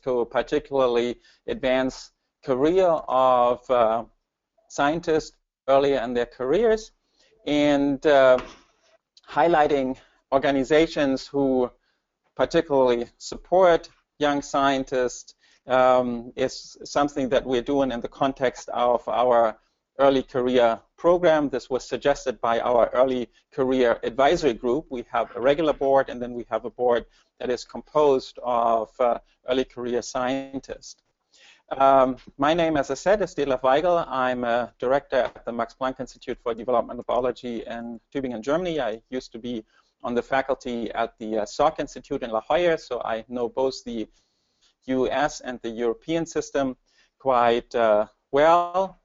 to particularly advance career of scientists earlier in their careers, and highlighting organizations who particularly support young scientists is something that we're doing in the context of our early career program. This was suggested by our early career advisory group. We have a regular board, and then we have a board that is composed of early career scientists. My name, as I said, is Detlef Weigel. I'm a director at the Max Planck Institute for Developmental Biology in Tübingen, Germany. I used to be on the faculty at the Salk Institute in La Jolla, so I know both the US and the European system quite well.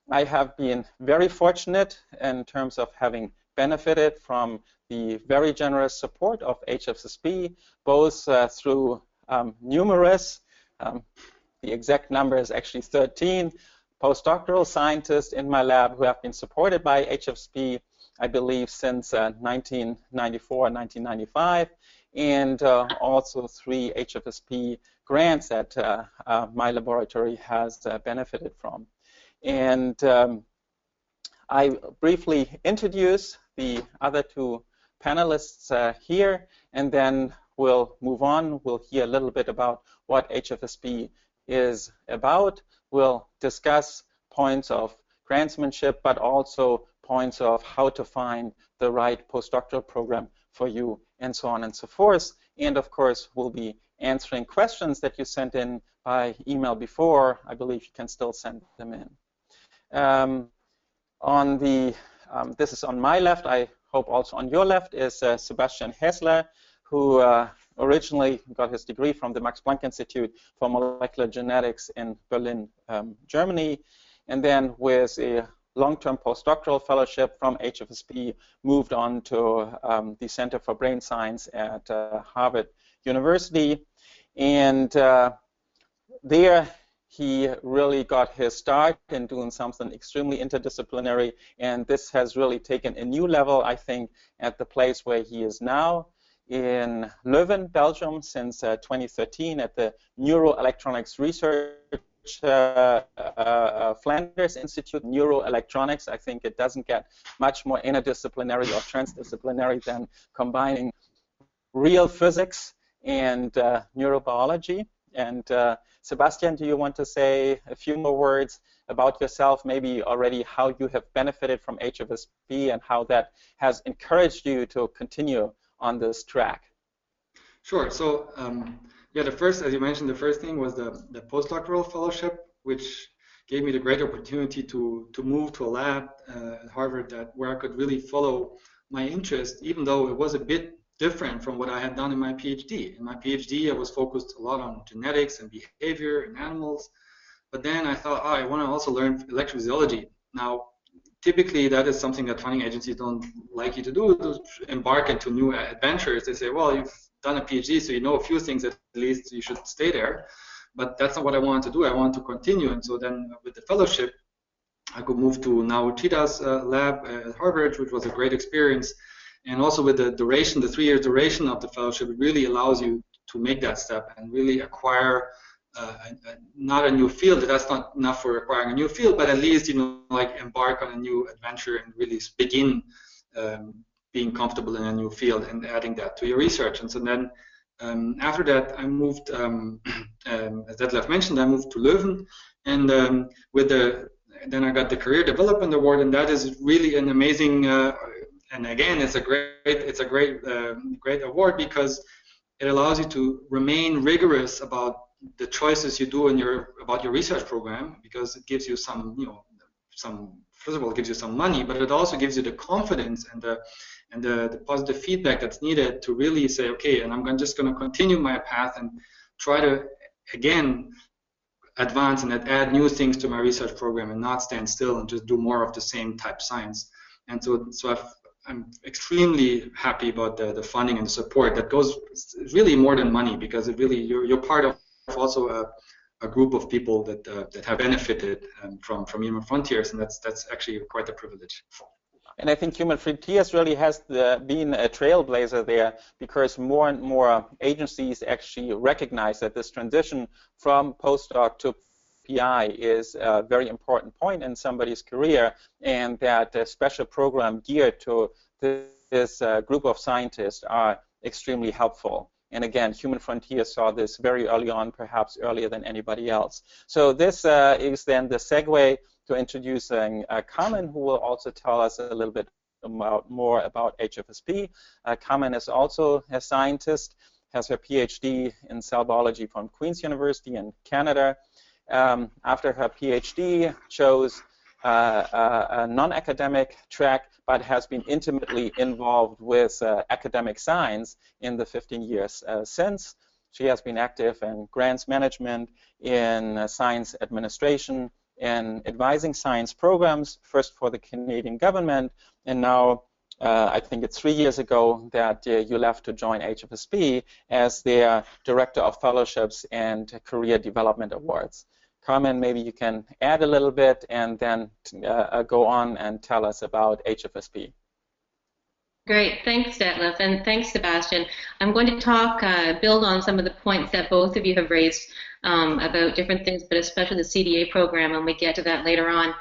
I have been very fortunate in terms of having benefited from the very generous support of HFSP, both through numerous, the exact number is actually 13, postdoctoral scientists in my lab who have been supported by HFSP, I believe, since 1994 and 1995, and also 3 HFSP grants that my laboratory has benefited from. And I briefly introduce the other 2 panelists here, and then we'll move on. We'll hear a little bit about what HFSP is about. We'll discuss points of grantsmanship, but also points of how to find the right postdoctoral program for you, and so on and so forth. And of course, we'll be answering questions that you sent in by email before. I believe you can still send them in. This is on my left. I hope also on your left is Sebastian Haesler, who originally got his degree from the Max Planck Institute for Molecular Genetics in Berlin, Germany, and then with a long-term postdoctoral fellowship from HFSP moved on to the Center for Brain Science at Harvard University, and there he really got his start in doing something extremely interdisciplinary, and this has really taken a new level, I think, at the place where he is now in Leuven, Belgium, since 2013 at the Neuroelectronics Research Flanders Institute. Neuroelectronics, I think it doesn't get much more interdisciplinary or transdisciplinary than combining real physics and neurobiology. And Sebastian, do you want to say a few more words about yourself, maybe already how you have benefited from HFSP and how that has encouraged you to continue on this track? Sure. So yeah, as you mentioned, the first thing was the postdoctoral fellowship, which gave me the great opportunity to move to a lab at Harvard where I could really follow my interest, even though it was a bit different from what I had done in my PhD. In my PhD, I was focused a lot on genetics and behavior in animals, but then I thought, oh, I want to also learn electrophysiology. Now, typically, that is something that funding agencies don't like you to do, to embark into new adventures. They say, well, you've done a PhD, so you know a few things, at least you should stay there. But that's not what I wanted to do. I wanted to continue. And so then with the fellowship, I could move to now Chida's lab at Harvard, which was a great experience. And also with the duration, the 3-year duration of the fellowship, it really allows you to make that step and really acquire not a new field. That's not enough for acquiring a new field, but at least, you know, like embark on a new adventure and really begin being comfortable in a new field and adding that to your research. And so then after that, I moved, as Detlef mentioned, I moved to Leuven, and then I got the Career Development Award, and that is really an amazing. And again, it's a great award because it allows you to remain rigorous about the choices you do about your research program, because it gives you some, you know, first of all, it gives you some money, but it also gives you the confidence and the positive feedback that's needed to really say, okay, and I'm just going to continue my path and try to again advance and add new things to my research program and not stand still and just do more of the same type science. And so I'm extremely happy about the funding and the support that goes really more than money, because it really you're part of also a group of people that have benefited from Human Frontiers, and that's actually quite a privilege. And I think Human Frontiers really has been a trailblazer there, because more and more agencies actually recognize that this transition from postdoc to PI is a very important point in somebody's career, and that a special program geared to this group of scientists are extremely helpful. And again, Human Frontiers saw this very early on, perhaps earlier than anybody else. So this is then the segue to introducing Carmen, who will also tell us a little bit more about HFSP. Carmen is also a scientist, has her PhD in cell biology from Queen's University in Canada. After her PhD, chose a non-academic track, but has been intimately involved with academic science in the 15 years since. She has been active in grants management, in science administration, in advising science programs, first for the Canadian government, and now I think it's 3 years ago that you left to join HFSP as their Director of Fellowships and Career Development Awards. Carmen, maybe you can add a little bit and then go on and tell us about HFSP. Great, thanks Detlef, and thanks Sebastian. I'm going to talk, build on some of the points that both of you have raised about different things, but especially the CDA program, and we get to that later on.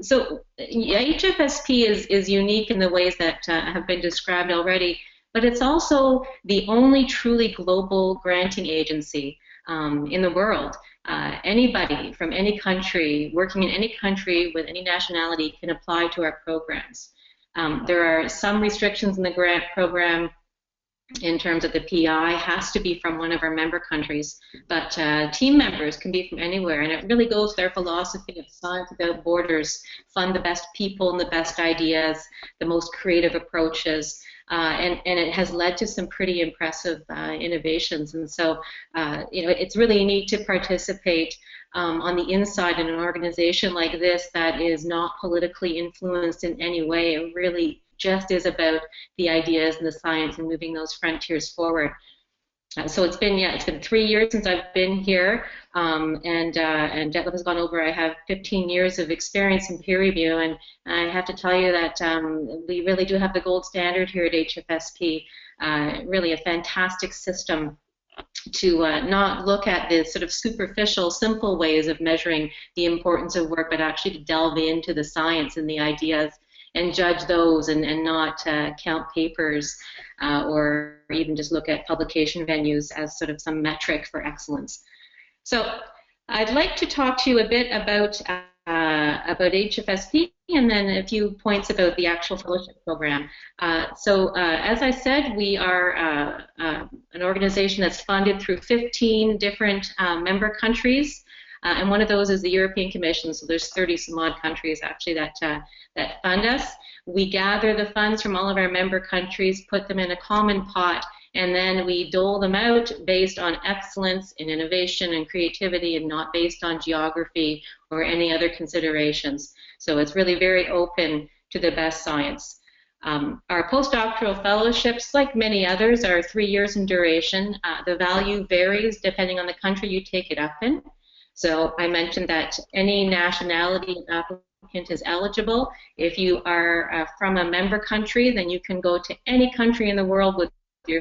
So HFSP is unique in the ways that have been described already, but it's also the only truly global granting agency in the world. Anybody from any country, working in any country with any nationality, can apply to our programs. There are some restrictions in the grant program in terms of the PI has to be from one of our member countries, but team members can be from anywhere, and it really goes to their philosophy of science without borders, fund the best people and the best ideas, the most creative approaches, and it has led to some pretty impressive innovations. And so, you know, it's really neat to participate on the inside in an organization like this that is not politically influenced in any way. It really just is about the ideas and the science and moving those frontiers forward. So it's been 3 years since I've been here, and Detlef has gone over. I have 15 years of experience in peer review, and I have to tell you that we really do have the gold standard here at HFSP. Really a fantastic system to not look at the sort of superficial, simple ways of measuring the importance of work, but actually to delve into the science and the ideas and judge those, and not count papers or even just look at publication venues as sort of some metric for excellence. So I'd like to talk to you a bit about HFSP, and then a few points about the actual fellowship program. As I said, we are an organization that's funded through 15 different member countries. And one of those is the European Commission, so there's 30-some-odd countries actually that fund us. We gather the funds from all of our member countries, put them in a common pot, and then we dole them out based on excellence in innovation and creativity, and not based on geography or any other considerations. So it's really very open to the best science. Our postdoctoral fellowships, like many others, are 3 years in duration. The value varies depending on the country you take it up in. So I mentioned that any nationality applicant is eligible. If you are from a member country, then you can go to any country in the world with your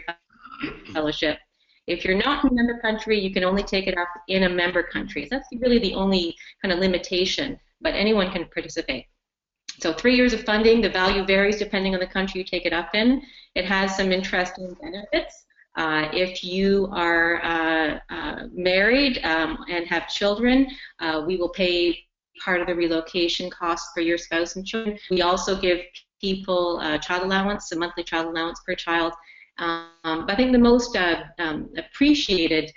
fellowship. If you're not from a member country, you can only take it up in a member country. So that's really the only kind of limitation, but anyone can participate. So 3 years of funding. The value varies depending on the country you take it up in. It has some interesting benefits. If you are married and have children, we will pay part of the relocation costs for your spouse and children. We also give people child allowance, a monthly child allowance per child. But I think the most appreciated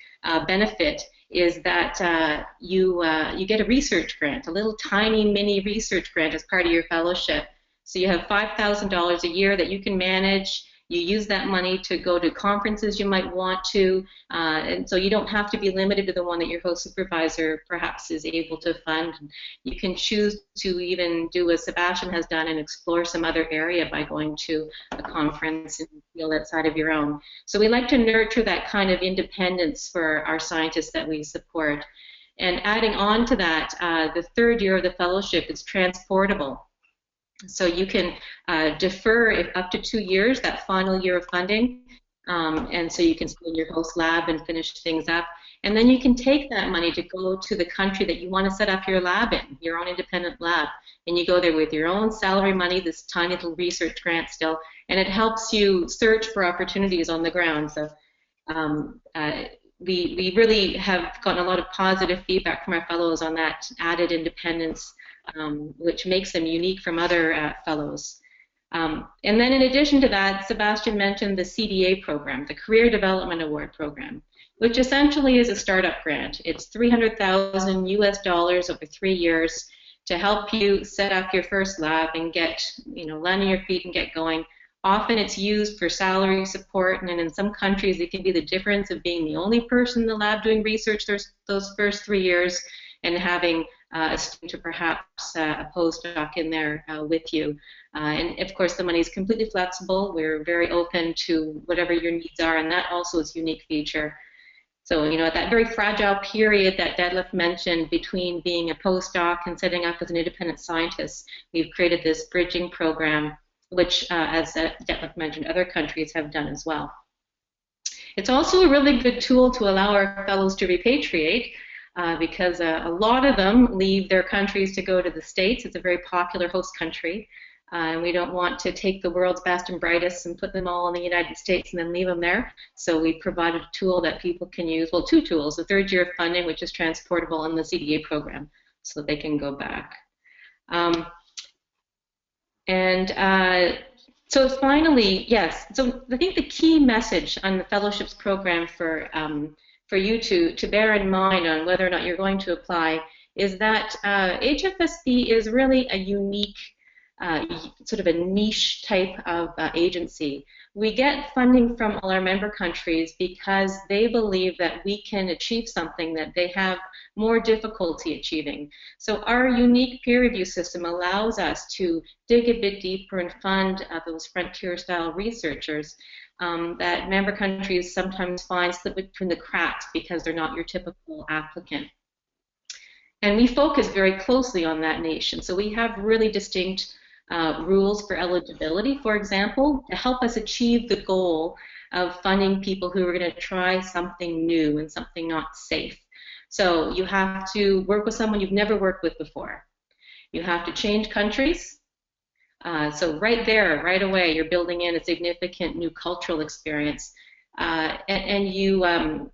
benefit is that you get a research grant, a little tiny mini research grant as part of your fellowship. So you have $5,000 a year that you can manage. You use that money to go to conferences you might want to, and so you don't have to be limited to the one that your host supervisor perhaps is able to fund. You can choose to even do as Sebastian has done and explore some other area by going to a conference in the field outside of your own. So we like to nurture that kind of independence for our scientists that we support. And adding on to that, the third year of the fellowship is transportable. So you can defer up to 2 years, that final year of funding, and so you can stay in your host lab and finish things up. And then you can take that money to go to the country that you want to set up your lab in, your own independent lab. And you go there with your own salary money, this tiny little research grant still, and it helps you search for opportunities on the ground. So we really have gotten a lot of positive feedback from our fellows on that added independence, which makes them unique from other fellows. And then in addition to that, Sebastian mentioned the CDA program, the Career Development Award program, which essentially is a startup grant. It's $300,000 US over 3 years to help you set up your first lab and get, land on your feet and get going. Often it's used for salary support, and in some countries it can be the difference of being the only person in the lab doing research those first 3 years and having a student or perhaps a postdoc in there with you. And of course the money is completely flexible. We're very open to whatever your needs are, and that also is a unique feature. So, at that very fragile period that Detlef mentioned between being a postdoc and setting up as an independent scientist, we've created this bridging program, which, as Detlef mentioned, other countries have done as well. It's also a really good tool to allow our fellows to repatriate, because a lot of them leave their countries to go to the States. It's a very popular host country. And we don't want to take the world's best and brightest and put them all in the United States and then leave them there. So we provided a tool that people can use, well, 2 tools, the 3rd year of funding, which is transportable, and the CDA program, so that they can go back. So finally, yes, so I think the key message on the fellowships program for you to bear in mind on whether or not you're going to apply is that HFSP is really a unique sort of a niche type of agency. We get funding from all our member countries because they believe that we can achieve something that they have more difficulty achieving. So our unique peer review system allows us to dig a bit deeper and fund those frontier-style researchers that member countries sometimes find slip between the cracks because they're not your typical applicant. And we focus very closely on that nation. So we have really distinct rules for eligibility, for example, to help us achieve the goal of funding people who are going to try something new and something not safe. So you have to work with someone you've never worked with before. You have to change countries. So right there, right away, you're building in a significant new cultural experience. And you, let's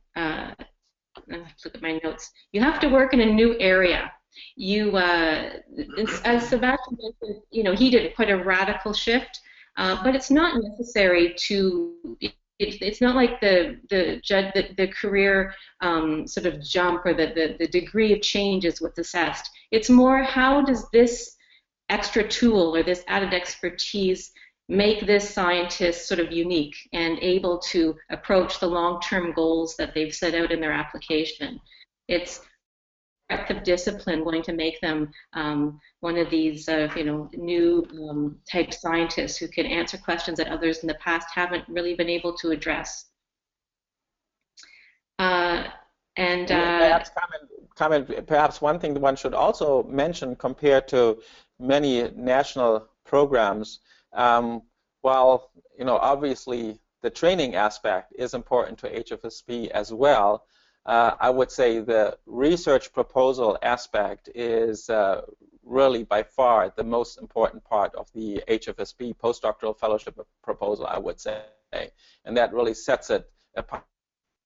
look at my notes. You have to work in a new area. You, as Sebastian mentioned, he did quite a radical shift, but it's not necessary to. It's not like the career sort of jump or the degree of change is what's assessed. It's more, how does this extra tool or this added expertise make this scientist sort of unique and able to approach the long-term goals that they've set out in their application. It's breadth of discipline going to make them one of these new type scientists who can answer questions that others in the past haven't really been able to address. Perhaps, Carmen, perhaps one thing that one should also mention compared to many national programs, while obviously the training aspect is important to HFSP as well, I would say the research proposal aspect is really by far the most important part of the HFSP postdoctoral fellowship proposal, I would say, and that really sets it apart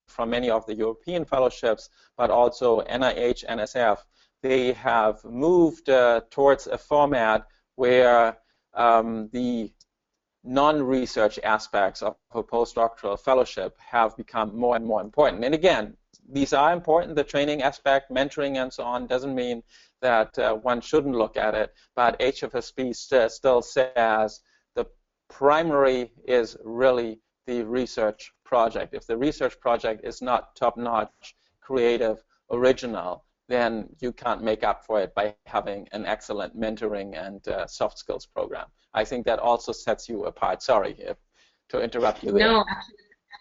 from many of the European fellowships, but also NIH, NSF. They have moved towards a format where the non-research aspects of a postdoctoral fellowship have become more and more important. And again, these are important. The training aspect, mentoring, and so on doesn't mean that one shouldn't look at it, but HFSP still says the primary is really the research project. If the research project is not top-notch, creative, original, then you can't make up for it by having an excellent mentoring and soft skills program. I think that also sets you apart. Sorry to interrupt you there. No,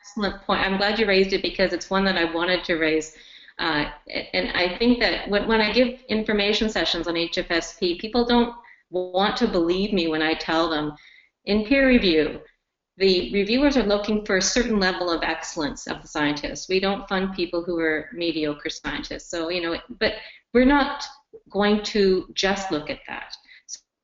excellent point. I'm glad you raised it because it's one that I wanted to raise. And I think that when I give information sessions on HFSP, people don't want to believe me when I tell them, in peer review, the reviewers are looking for a certain level of excellence of the scientists. We don't fund people who are mediocre scientists. So, you know, but we're not going to just look at that.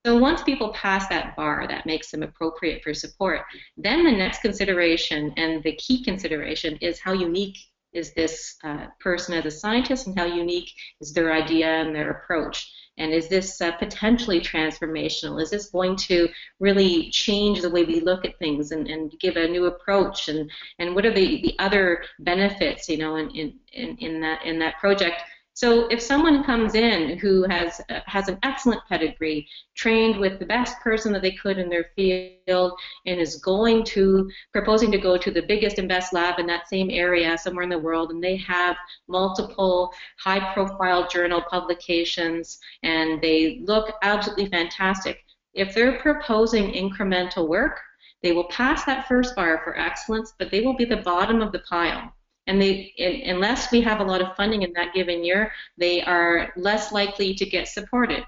So once people pass that bar, that makes them appropriate for support, then the next consideration and the key consideration is how unique is this person as a scientist, and how unique is their idea and their approach. And is this potentially transformational? Is this going to really change the way we look at things and give a new approach? And what are the other benefits, you know, in that project? So if someone comes in who has an excellent pedigree, trained with the best person that they could in their field, and is proposing to go to the biggest and best lab in that same area somewhere in the world, and they have multiple high-profile journal publications, and they look absolutely fantastic, if they're proposing incremental work, they will pass that first bar for excellence, but they will be the bottom of the pile. And unless we have a lot of funding in that given year, they are less likely to get supported,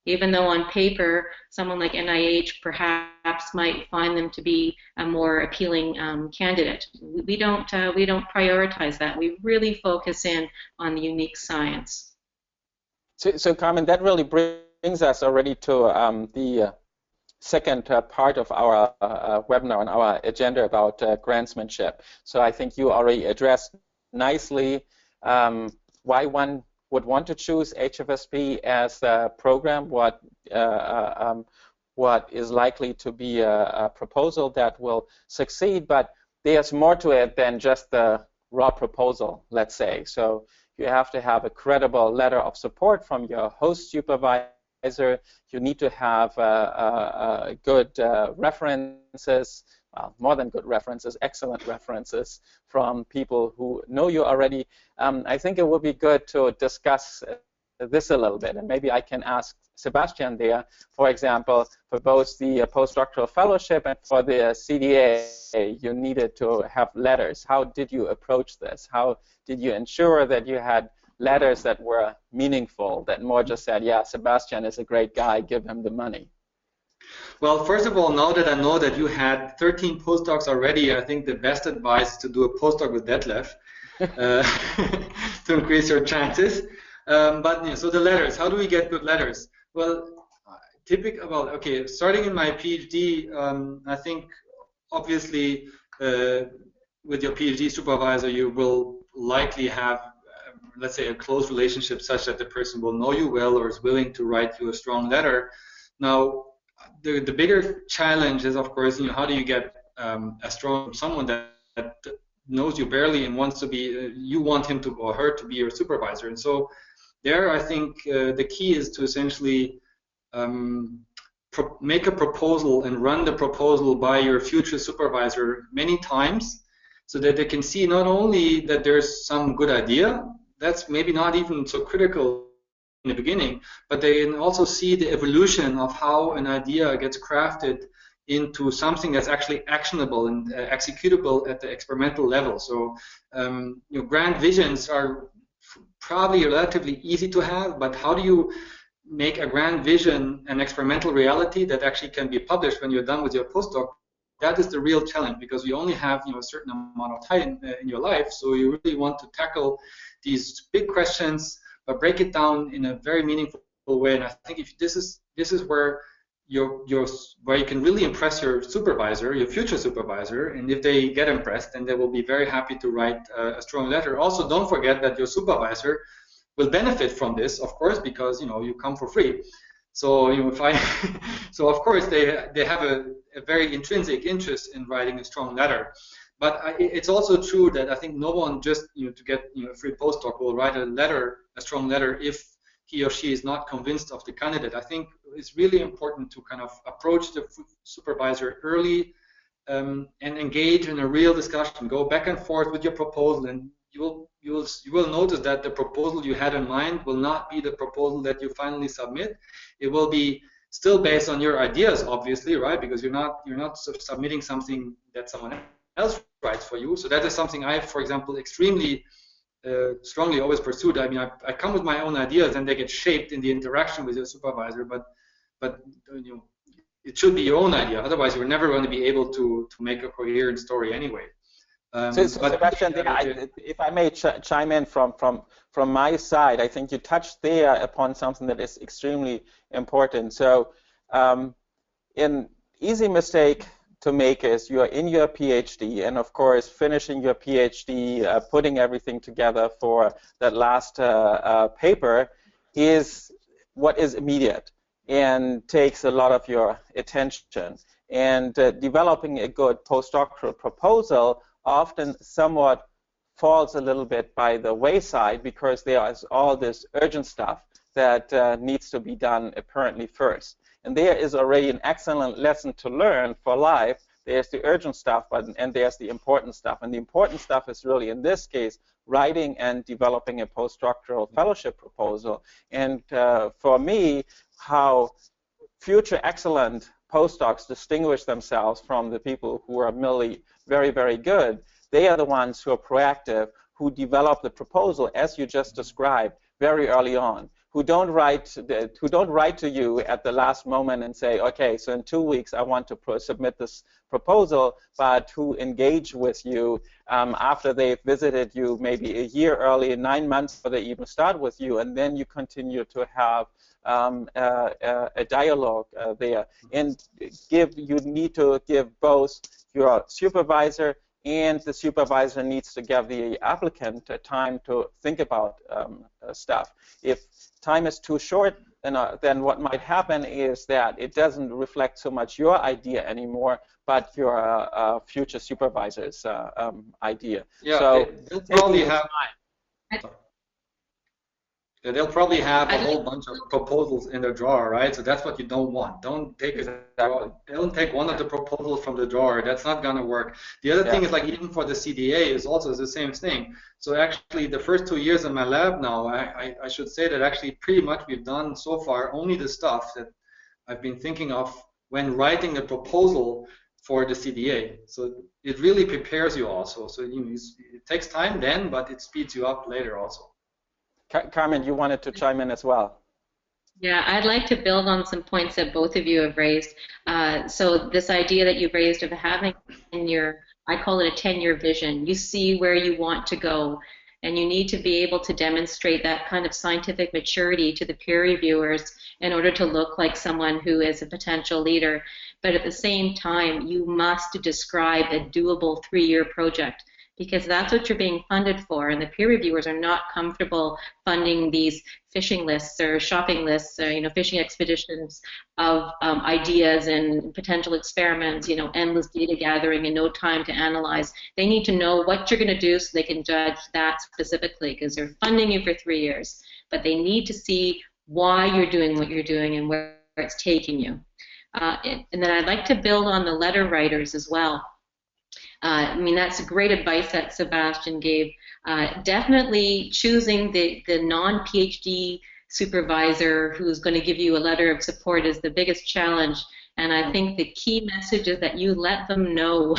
even though on paper, someone like NIH perhaps might find them to be a more appealing candidate. We don't prioritize that. We really focus in on the unique science. So Carmen, that really brings us already to the second part of our webinar on our agenda about grantsmanship. So I think you already addressed nicely why one would want to choose HFSP as a program, what is likely to be a proposal that will succeed, but there's more to it than just the raw proposal, let's say. So you have to have a credible letter of support from your host supervisor. You need to have good references, well, more than good references, excellent references from people who know you already. I think it would be good to discuss this a little bit, and maybe I can ask Sebastian there, for example, for both the postdoctoral fellowship and for the CDA, you needed to have letters. How did you approach this? How did you ensure that you had letters that were meaningful, that more just said, yeah, Sebastian is a great guy, give him the money? Well, first of all, now that I know that you had 13 postdocs already, I think the best advice is to do a postdoc with Detlef to increase your chances. But yeah, so the letters, how do we get good letters? Well, starting in my PhD, I think obviously with your PhD supervisor, you will likely have let's say a close relationship such that the person will know you well or is willing to write you a strong letter. Now, the bigger challenge is, of course, you know, how do you get someone that knows you barely and wants to be, you want him to or her to be your supervisor. And so there, I think the key is to essentially make a proposal and run the proposal by your future supervisor many times so that they can see not only that there's some good idea, that's maybe not even so critical in the beginning, but they can also see the evolution of how an idea gets crafted into something that's actually actionable and executable at the experimental level. So you know, grand visions are probably relatively easy to have, but how do you make a grand vision an experimental reality that actually can be published when you're done with your postdoc? That is the real challenge, because you only have, you know, a certain amount of time in your life, so you really want to tackle these big questions, but break it down in a very meaningful way. And I think if this is where where you can really impress your supervisor, your future supervisor, and if they get impressed, then they will be very happy to write a strong letter. Also, don't forget that your supervisor will benefit from this, of course, because you know you come for free. So you know, so of course they have a very intrinsic interest in writing a strong letter. But it's also true that I think no one just, you know, to get, you know, a free postdoc will write a strong letter if he or she is not convinced of the candidate. I think it's really important to kind of approach the supervisor early and engage in a real discussion. Go back and forth with your proposal, and you will notice that the proposal you had in mind will not be the proposal that you finally submit. It will be still based on your ideas, obviously, right? Because you're not submitting something that someone else writes for you. So that is something I, for example, extremely strongly always pursued. I mean, I come with my own ideas and they get shaped in the interaction with your supervisor, but but you know, it should be your own idea. Otherwise, you're never going to be able to make a coherent story anyway. So Sebastian, if I may chime in from my side, I think you touched there upon something that is extremely important. So, an easy mistake to make is you are in your PhD, and of course, finishing your PhD, putting everything together for that last paper is what is immediate and takes a lot of your attention. And developing a good postdoctoral proposal often somewhat falls a little bit by the wayside because there is all this urgent stuff that needs to be done apparently first. And there is already an excellent lesson to learn for life. There's the urgent stuff, and there's the important stuff. And the important stuff is really, in this case, writing and developing a postdoctoral fellowship proposal. And for me, how future excellent postdocs distinguish themselves from the people who are merely very, very good. They are the ones who are proactive, who develop the proposal, as you just described, very early on, who don't write to you at the last moment and say, okay, so in 2 weeks I want to submit this proposal, but who engage with you after they've visited you maybe a year early, 9 months before they even start with you, and then you continue to have a dialogue there. And you need to give both your supervisor, and the supervisor needs to give the applicant time to think about stuff. If time is too short, then what might happen is that it doesn't reflect so much your idea anymore, but your future supervisor's idea. Yeah, so they'll probably have. They'll probably have a whole bunch of proposals in their drawer, right? So that's what you don't want. Don't take one of the proposals from the drawer. That's not going to work. The other thing is, like, even for the CDA is also the same thing. So actually, the first 2 years in my lab now, I should say that actually pretty much we've done so far only the stuff that I've been thinking of when writing the proposal for the CDA. So it really prepares you also. So it takes time then, but it speeds you up later also. Carmen, you wanted to chime in as well. Yeah, I'd like to build on some points that both of you have raised. So this idea that you've raised of having I call it a 10-year vision. You see where you want to go, and you need to be able to demonstrate that kind of scientific maturity to the peer reviewers in order to look like someone who is a potential leader. But at the same time, you must describe a doable 3-year project, because that's what you're being funded for, and the peer reviewers are not comfortable funding these fishing lists or shopping lists, or, fishing expeditions of ideas and potential experiments, endless data gathering and no time to analyze. They need to know what you're going to do so they can judge that specifically, because they're funding you for 3 years, but they need to see why you're doing what you're doing and where it's taking you. And then I'd like to build on the letter writers as well. That's great advice that Sebastian gave. Definitely choosing the non-PhD supervisor who's going to give you a letter of support is the biggest challenge. And I think the key message is that you let them know.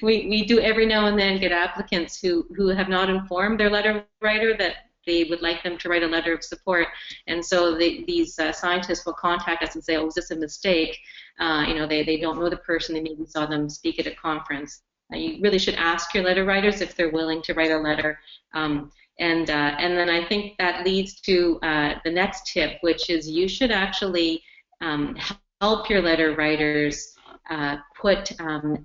we do every now and then get applicants who have not informed their letter writer that they would like them to write a letter of support, and so these scientists will contact us and say, "Oh, is this a mistake?" They don't know the person. They maybe saw them speak at a conference. You really should ask your letter writers if they're willing to write a letter, and then I think that leads to the next tip, which is you should actually help your letter writers put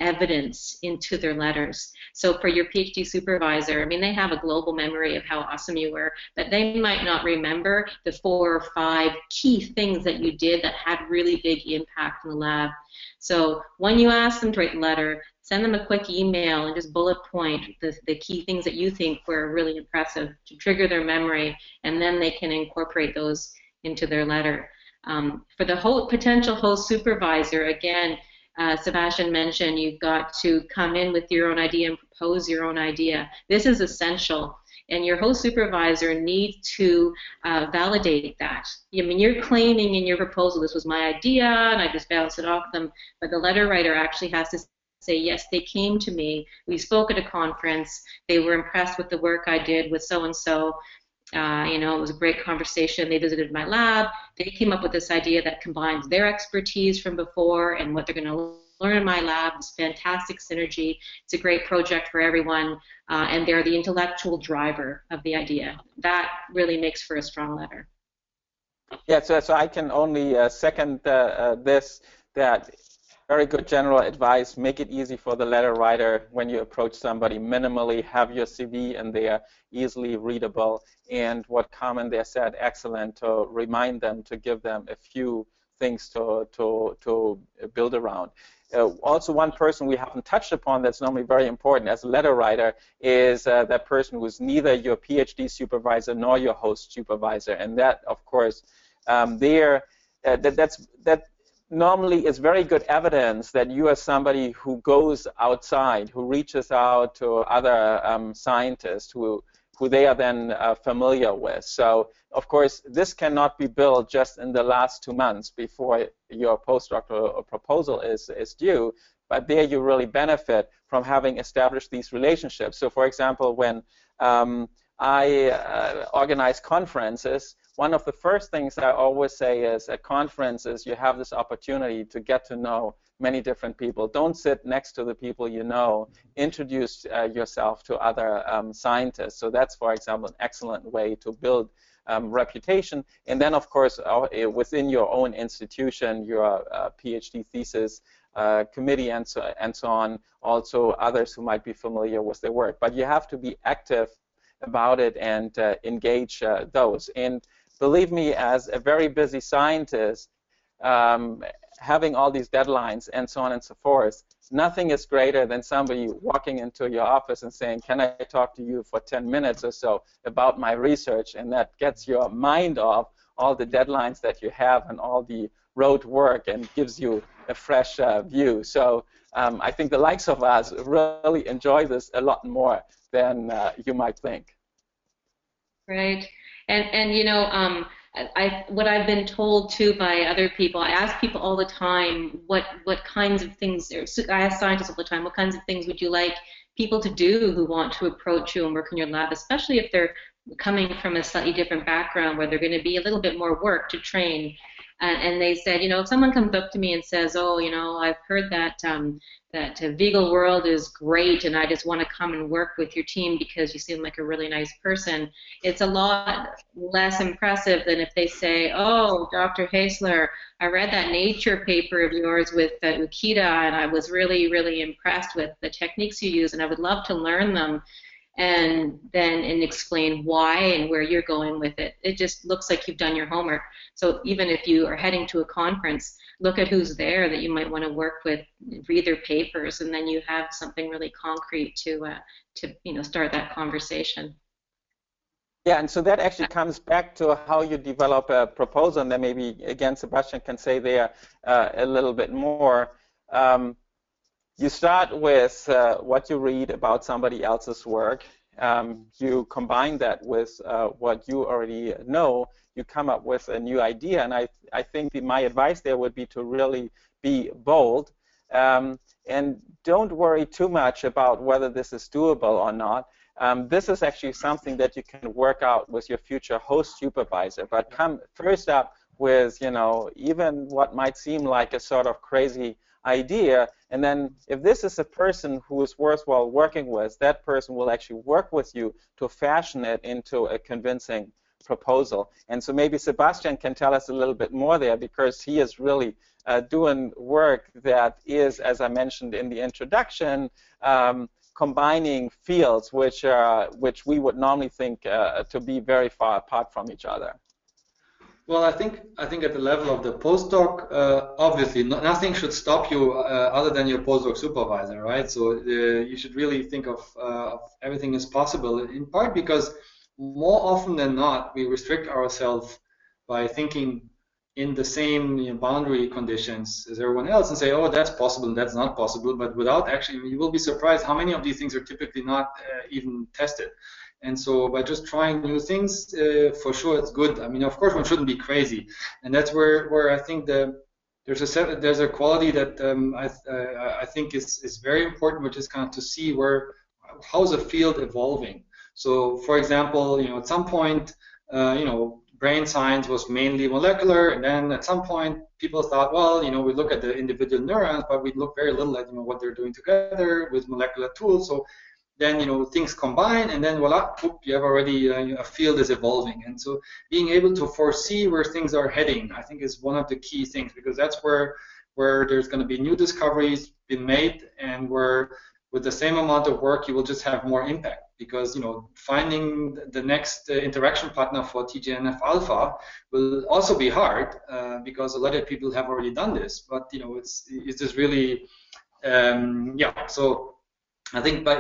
evidence into their letters. So for your PhD supervisor, they have a global memory of how awesome you were, but they might not remember the 4 or 5 key things that you did that had really big impact in the lab. So when you ask them to write a letter, send them a quick email and just bullet point the key things that you think were really impressive to trigger their memory, and then they can incorporate those into their letter. For the potential host supervisor, again, Sebastian mentioned you've got to come in with your own idea and propose your own idea. This is essential, and your host supervisor needs to validate that. You're claiming in your proposal, this was my idea, and I just bounced it off them, but the letter writer actually has to say, yes, they came to me, we spoke at a conference, they were impressed with the work I did with so-and-so, You know, it was a great conversation. They visited my lab. They came up with this idea that combines their expertise from before and what they're going to learn in my lab. It's fantastic synergy. It's a great project for everyone, and they're the intellectual driver of the idea. That really makes for a strong letter. Yeah, so I can only second this, that very good general advice. Make it easy for the letter writer when you approach somebody. Minimally have your CV in there, easily readable. And what Carmen there said, excellent, to remind them, to give them a few things to build around. Also, one person we haven't touched upon that's normally very important as a letter writer is that person who's neither your PhD supervisor nor your host supervisor. And that, of course, that normally is very good evidence that you are somebody who goes outside, who reaches out to other scientists who they are then familiar with. So, of course, this cannot be built just in the last 2 months before your postdoctoral proposal is due, but there you really benefit from having established these relationships. So, for example, when I organize conferences, one of the first things I always say is at conferences, you have this opportunity to get to know many different people. Don't sit next to the people you know. Introduce yourself to other scientists. So that's, for example, an excellent way to build reputation. And then, of course, within your own institution, your PhD thesis committee and so on, also others who might be familiar with their work. But you have to be active about it and engage those. And believe me, as a very busy scientist, having all these deadlines and so on and so forth, nothing is greater than somebody walking into your office and saying, can I talk to you for 10 minutes or so about my research? And that gets your mind off all the deadlines that you have and all the rote work and gives you a fresh view. So I think the likes of us really enjoy this a lot more than you might think. Right. And you know, what I've been told too by other people, I ask people all the time, what kinds of things, I ask scientists all the time, what kinds of things would you like people to do who want to approach you and work in your lab, especially if they're coming from a slightly different background where they're going to be a little bit more work to train. And they said, you know, if someone comes up to me and says, oh, you know, I've heard that that Weigel world is great and I just want to come and work with your team because you seem like a really nice person, it's a lot less impressive than if they say, oh, Dr. Haesler, I read that Nature paper of yours with Ukita and I was really, really impressed with the techniques you use and I would love to learn them. And explain why and where you're going with it. It just looks like you've done your homework. So even if you are heading to a conference, look at who's there that you might want to work with, read their papers, and then you have something really concrete to you know, start that conversation. Yeah, and so that actually comes back to how you develop a proposal, and then maybe again Sebastian can say there a little bit more. You start with what you read about somebody else's work. You combine that with what you already know. You come up with a new idea. And I think my advice there would be to really be bold. And don't worry too much about whether this is doable or not. This is actually something that you can work out with your future host supervisor. But come first up with, you know, even what might seem like a sort of crazy idea, and then if this is a person who is worthwhile working with, that person will actually work with you to fashion it into a convincing proposal. And so maybe Sebastian can tell us a little bit more there, because he is really doing work that is, as I mentioned in the introduction, combining fields which we would normally think to be very far apart from each other. Well, I think at the level of the postdoc, obviously nothing should stop you other than your postdoc supervisor, right? So you should really think of everything as possible, in part because more often than not we restrict ourselves by thinking in the same, you know, boundary conditions as everyone else and say, oh, that's possible and that's not possible, but without actually, you will be surprised how many of these things are typically not even tested. And so by just trying new things, for sure it's good. I mean, of course, one shouldn't be crazy, and that's where I think there's a quality that I think is very important, which is kind of to see how's the field evolving. So, for example, at some point, brain science was mainly molecular, and then at some point, people thought, well, we look at the individual neurons, but we look very little at what they're doing together with molecular tools. So then things combine, and then voila, you have already a field is evolving. And so being able to foresee where things are heading, I think, is one of the key things, because that's where there's going to be new discoveries being made, and where with the same amount of work you will just have more impact, because finding the next interaction partner for TGNF alpha will also be hard, because a lot of people have already done this, but it's just really so I think by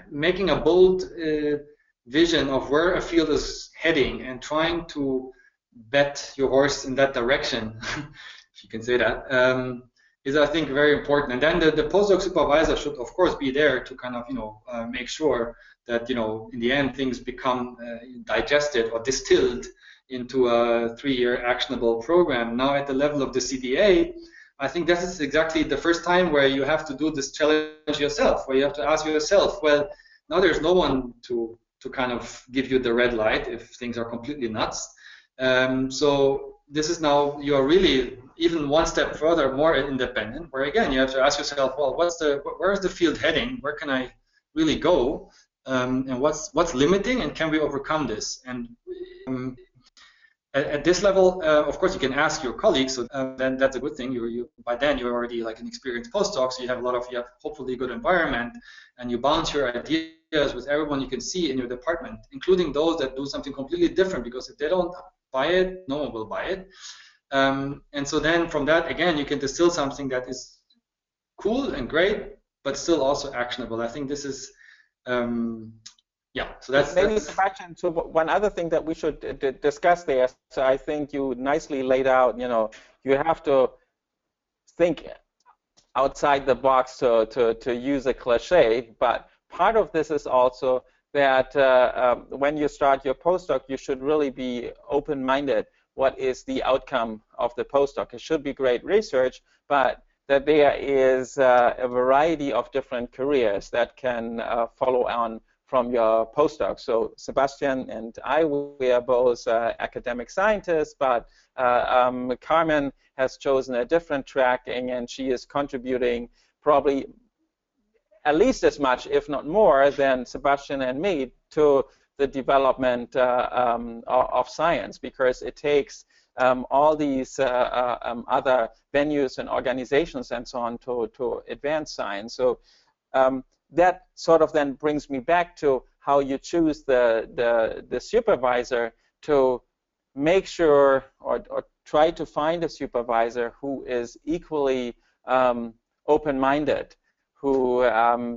making a bold vision of where a field is heading and trying to bet your horse in that direction, if you can say that, is, I think, very important. And then the postdoc supervisor should, of course, be there to kind of, make sure that, in the end, things become digested or distilled into a 3-year actionable program. Now, at the level of the CDA, I think this is exactly the first time where you have to do this challenge yourself, where you have to ask yourself, well, now there's no one to kind of give you the red light if things are completely nuts. So this is now, you're really even one step further, more independent, where again, you have to ask yourself, well, where is the field heading? Where can I really go? And what's limiting, and can we overcome this? And at this level, of course, you can ask your colleagues. So then that's a good thing. By then you're already like an experienced postdoc, so you have hopefully a good environment, and you bounce your ideas with everyone you can see in your department, including those that do something completely different. Because if they don't buy it, no one will buy it. And so then from that, again, you can distill something that is cool and great, but still also actionable. I think this is. So that's maybe Sebastian. So one other thing that we should discuss there. So I think you nicely laid out. You have to think outside the box to use a cliche. But part of this is also that when you start your postdoc, you should really be open-minded. What is the outcome of the postdoc? It should be great research, but that there is a variety of different careers that can follow on from your postdoc. So Sebastian and I, we are both academic scientists, but Carmen has chosen a different track, and she is contributing probably at least as much, if not more, than Sebastian and me to the development of science, because it takes all these other venues and organizations and so on to advance science. So that sort of then brings me back to how you choose the supervisor, to make sure or try to find a supervisor who is equally open-minded, who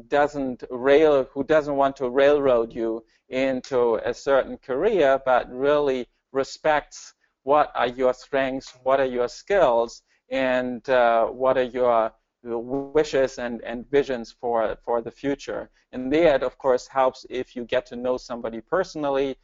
doesn't want to railroad you into a certain career, but really respects what are your strengths, what are your skills, and what are your wishes and visions for the future. And that, of course, helps if you get to know somebody personally,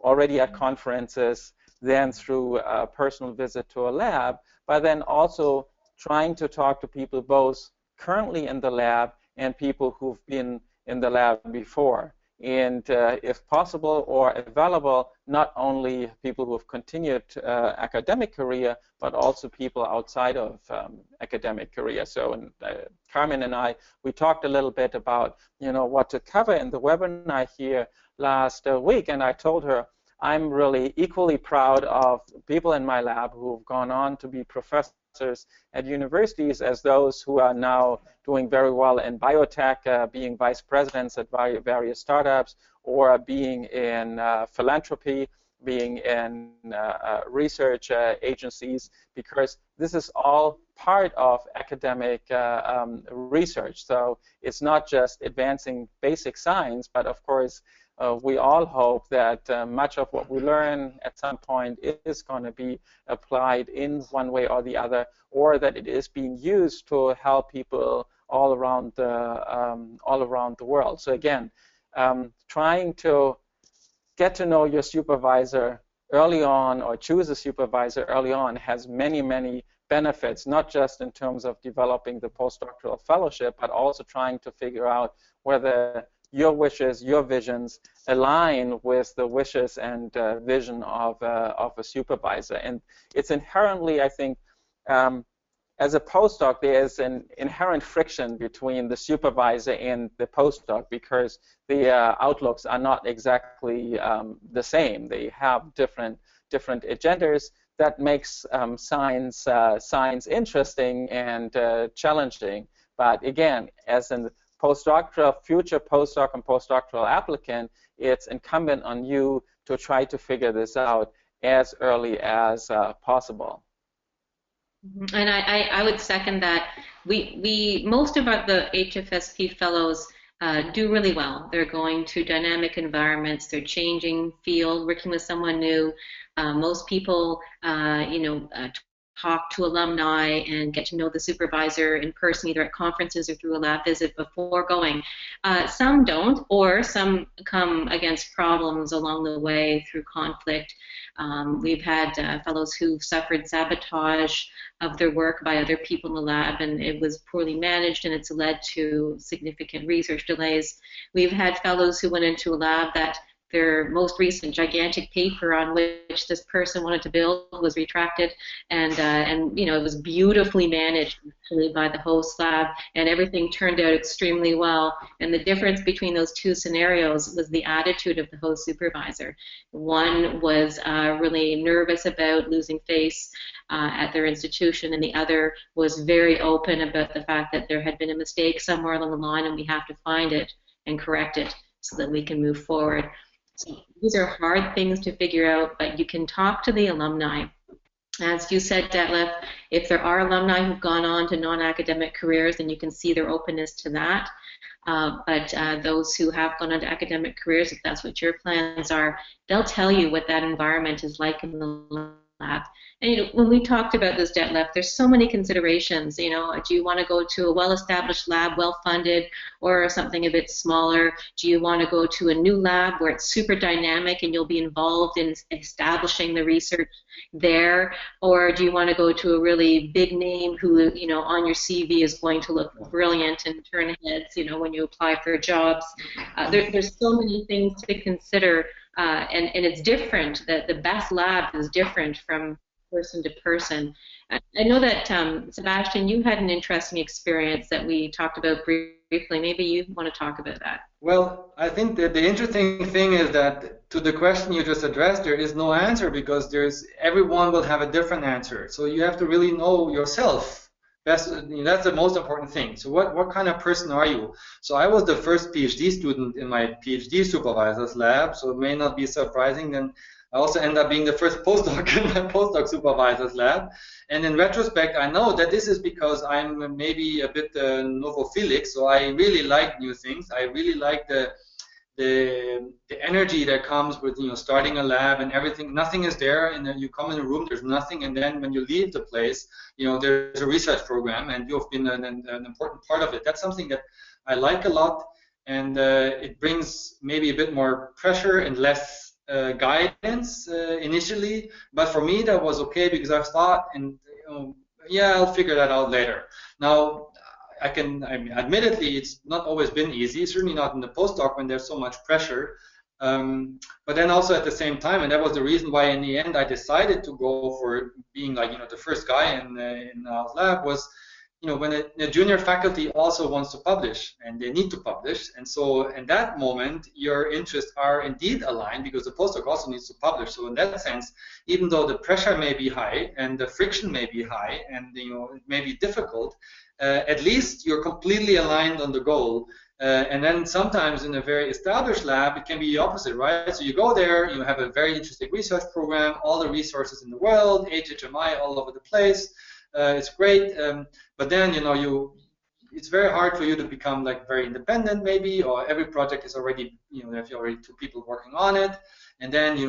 already at conferences, then through a personal visit to a lab, but then also trying to talk to people both currently in the lab and people who've been in the lab before. And if possible or available, not only people who have continued academic career, but also people outside of academic career. So Carmen and I, we talked a little bit about what to cover in the webinar here last week, and I told her I'm really equally proud of people in my lab who've gone on to be professors at universities as those who are now doing very well in biotech, being vice presidents at various startups, or being in philanthropy, being in research agencies, because this is all part of academic research. So it's not just advancing basic science, but of course we all hope that much of what we learn at some point is going to be applied in one way or the other, or that it is being used to help people all around the world. So again, trying to get to know your supervisor early on, or choose a supervisor early on, has many, many benefits, not just in terms of developing the postdoctoral fellowship, but also trying to figure out whether your wishes, your visions align with the wishes and vision of a supervisor. And it's inherently, I think, as a postdoc, there's an inherent friction between the supervisor and the postdoc because the outlooks are not exactly the same. They have different agendas. That makes science interesting and challenging. But again, as a postdoctoral, future postdoc and postdoctoral applicant, it's incumbent on you to try to figure this out as early as possible. And I would second that. Most of the HFSP fellows do really well. They're going to dynamic environments. They're changing field, working with someone new. Most people, talk to alumni and get to know the supervisor in person, either at conferences or through a lab visit before going. Some don't, or some come against problems along the way through conflict. We've had fellows who've suffered sabotage of their work by other people in the lab, and it was poorly managed, and it's led to significant research delays. We've had fellows who went into a lab that their most recent gigantic paper on which this person wanted to build was retracted, and it was beautifully managed actually by the host lab, and everything turned out extremely well. And the difference between those two scenarios was the attitude of the host supervisor. One was really nervous about losing face at their institution, and the other was very open about the fact that there had been a mistake somewhere along the line, and we have to find it and correct it so that we can move forward. So these are hard things to figure out, but you can talk to the alumni. As you said, Detlef, if there are alumni who've gone on to non-academic careers, then you can see their openness to that. But those who have gone on to academic careers, if that's what your plans are, they'll tell you what that environment is like in the lab. And when we talked about this, Detlef, there's so many considerations. Do you want to go to a well-established lab, well-funded, or something a bit smaller? Do you want to go to a new lab where it's super dynamic and you'll be involved in establishing the research there? Or do you want to go to a really big name who, on your CV is going to look brilliant and turn heads, when you apply for jobs? There's so many things to consider, and it's different. The best lab is different from person to person. I know that, Sebastian, you had an interesting experience that we talked about briefly. Maybe you want to talk about that. Well, I think that the interesting thing is that to the question you just addressed, there is no answer because everyone will have a different answer. So you have to really know yourself. That's the most important thing. So what kind of person are you? So I was the first PhD student in my PhD supervisor's lab, so it may not be surprising. Then I also end up being the first postdoc in my postdoc supervisor's lab. And in retrospect, I know that this is because I'm maybe a bit novophilic, so I really like new things. I really like the energy that comes with starting a lab and everything. Nothing is there, and then you come in a room, there's nothing, and then when you leave the place, there's a research program, and you've been an important part of it. That's something that I like a lot, and it brings maybe a bit more pressure and less guidance initially, but for me that was okay because I thought, I'll figure that out later. Now, admittedly, it's not always been easy, certainly not in the postdoc when there's so much pressure, but then also at the same time, and that was the reason why in the end I decided to go for being the first guy in our lab was, when a junior faculty also wants to publish and they need to publish, and so in that moment your interests are indeed aligned because the postdoc also needs to publish. So in that sense, even though the pressure may be high and the friction may be high and it may be difficult, at least you're completely aligned on the goal. And then sometimes in a very established lab, it can be the opposite, right? So you go there, you have a very interesting research program, all the resources in the world, HHMI all over the place. It's great, but then it's very hard for you to become very independent maybe, or every project is already there's already 2 people working on it, and then you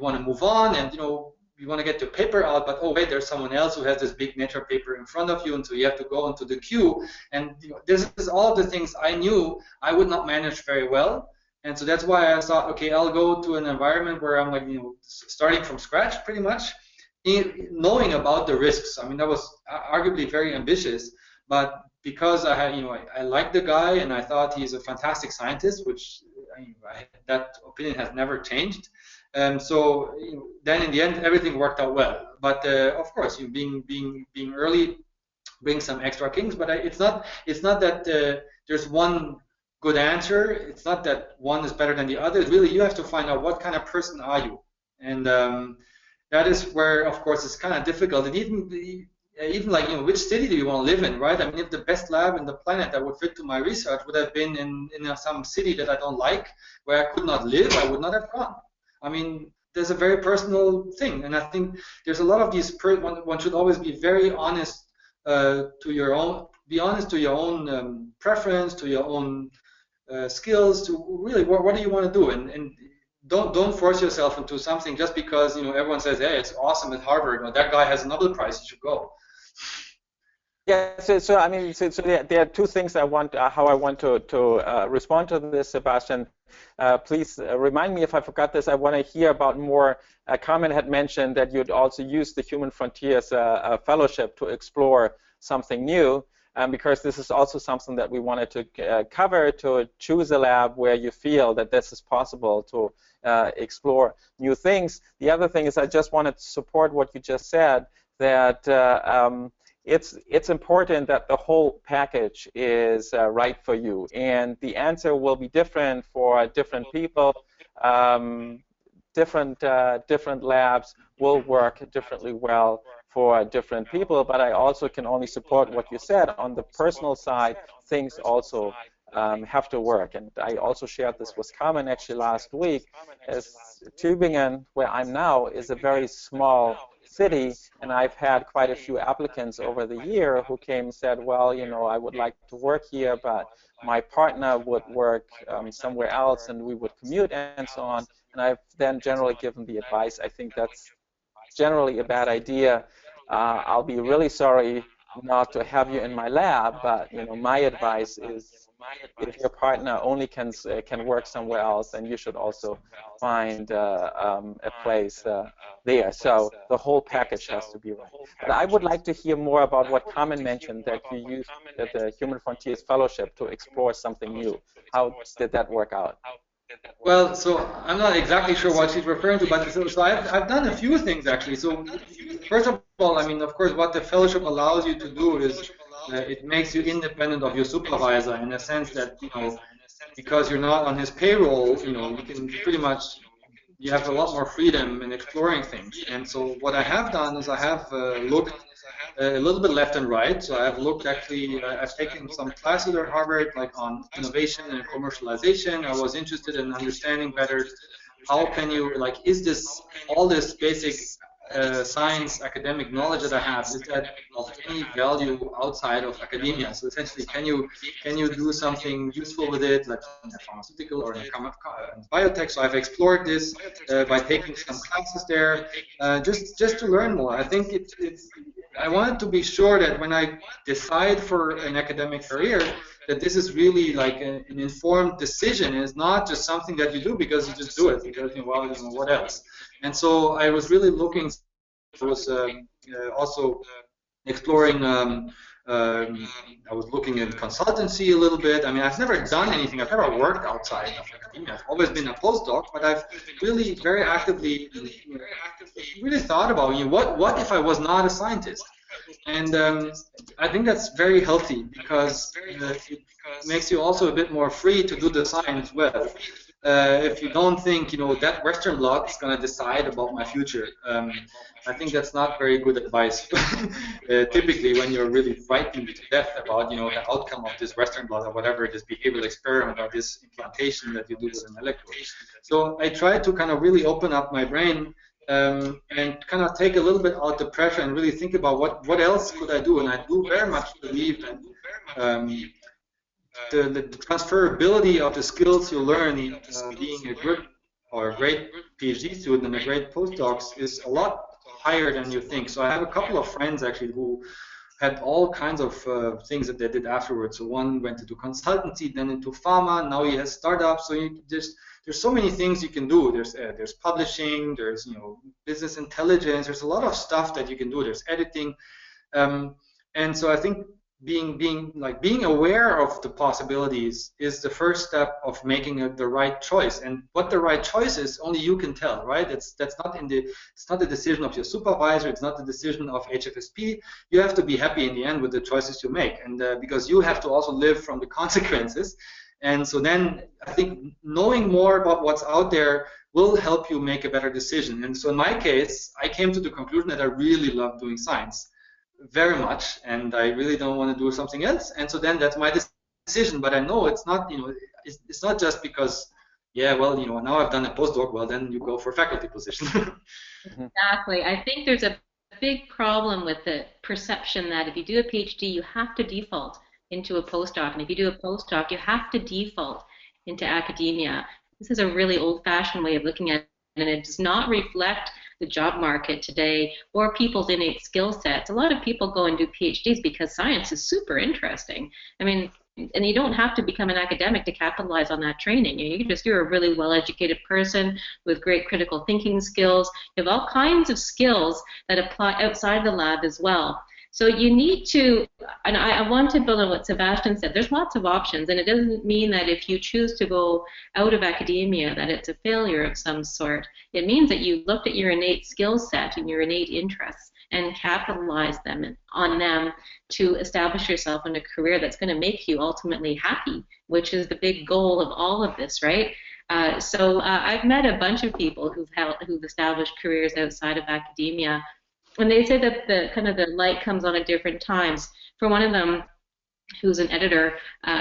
want to move on, and you want to get your paper out, but oh wait, there's someone else who has this big nature paper in front of you, and so you have to go into the queue, and this is all the things I knew I would not manage very well. And so that's why I thought, okay, I'll go to an environment where I'm starting from scratch pretty much, knowing about the risks. I mean, that was arguably very ambitious, but because I had, I liked the guy and I thought he's a fantastic scientist, which that opinion has never changed. So then in the end, everything worked out well. But of course, being early brings some extra kinks. But it's not that there's one good answer. It's not that one is better than the other. Really, you have to find out what kind of person are you, and that is where, of course, it's kind of difficult. And even like, which city do you want to live in, right? I mean, if the best lab in the planet that would fit to my research would have been in some city that I don't like, where I could not live, I would not have gone. I mean, there's a very personal thing, and I think there's a lot of these. One should always be very honest to your own. Be honest to your own preference, to your own skills, to really what do you want to do, and don't force yourself into something just because everyone says, hey, it's awesome at Harvard, or that guy has a Nobel Prize, you should go. Yeah, so I mean, so there are two things I want, how I want to respond to this, Sebastian. Please remind me if I forgot this. I want to hear about more. Carmen had mentioned that you'd also use the Human Frontiers Fellowship to explore something new, because this is also something that we wanted to cover, to choose a lab where you feel that this is possible to explore new things. The other thing is I just wanted to support what you just said, that it's important that the whole package is right for you, and the answer will be different for different people. Different labs will work differently well for different people, but I also can only support what you said. On the personal side, things also have to work, and I also shared this with Carmen actually last week, as Tübingen, where I'm now, is a very small city, and I've had quite a few applicants over the year who came and said, well, I would like to work here, but my partner would work somewhere else, and we would commute and so on. And I've then generally given the advice, I think that's generally a bad idea. I'll be really sorry not to have you in my lab, but my advice is, if your partner only can work somewhere else, then you should also find a place there. So the whole package has to be right. But I would like to hear more about what Carmen mentioned, that you used the Human Frontiers Fellowship to explore something new. How did that work out? Well, so I'm not exactly sure what she's referring to, but so I've done a few things actually. So first of all, I mean, of course, what the fellowship allows you to do is it makes you independent of your supervisor, in the sense that because you're not on his payroll, you can pretty much, you have a lot more freedom in exploring things. And so what I have done is I have looked a little bit left and right. So I've looked actually, I've taken some classes at Harvard, like on innovation and commercialization. I was interested in understanding better how can you, like, is this, all this basic science academic knowledge that I have, is that of any value outside of academia? So essentially, can you do something useful with it, like in a pharmaceutical or in biotech? So I've explored this by taking some classes there, just to learn more. I think I wanted to be sure that when I decide for an academic career, that this is really like an informed decision. It's not just something that you do because you just do it, because well, what else? And so I was really looking. I was also exploring. I was looking at consultancy a little bit. I mean, I've never done anything. I've never worked outside of academia. I've always been a postdoc, but I've really very actively really thought about what if I was not a scientist. And I think that's very healthy, because it makes you also a bit more free to do the science well. If you don't think, that Western blot is going to decide about my future, I think that's not very good advice. Typically, when you're really frightened to death about, the outcome of this Western blot or whatever, this behavioral experiment or this implantation that you do with an electrode. So I try to kind of really open up my brain and kind of take a little bit out the pressure and really think about what else could I do. And I do very much believe that the transferability of the skills you learn being a good or a great PhD student and a great postdocs is a lot higher than you think. So I have a couple of friends actually who had all kinds of things that they did afterwards. So one went into consultancy, then into pharma. Now he has startups. So there's so many things you can do. There's publishing. There's business intelligence. There's a lot of stuff that you can do. There's editing, and so I think being aware of the possibilities is the first step of making the right choice. And what the right choice is, only you can tell, right? It's not the decision of your supervisor. It's not the decision of HFSP. You have to be happy in the end with the choices you make, and because you have to also live from the consequences. And so then I think knowing more about what's out there will help you make a better decision. And so in my case, I came to the conclusion that I really love doing science very much, and I really don't want to do something else. And so then that's my decision. But I know it's not, it's not just because, yeah, well, now I've done a postdoc. Well, then you go for a faculty position. Exactly. I think there's a big problem with the perception that if you do a PhD, you have to default into a postdoc, and if you do a postdoc, you have to default into academia. This is a really old-fashioned way of looking at it, and it does not reflect the job market today or people's innate skill sets. A lot of people go and do PhDs because science is super interesting. I mean, and you don't have to become an academic to capitalize on that training. You're a really well-educated person with great critical thinking skills. You have all kinds of skills that apply outside the lab as well. So you need to, and I want to build on what Sebastian said, there's lots of options, and it doesn't mean that if you choose to go out of academia that it's a failure of some sort. It means that you looked at your innate skill set and your innate interests and capitalize on them to establish yourself in a career that's going to make you ultimately happy, which is the big goal of all of this, right? So I've met a bunch of people who've established careers outside of academia. And they say that the light comes on at different times. For one of them, who's an editor,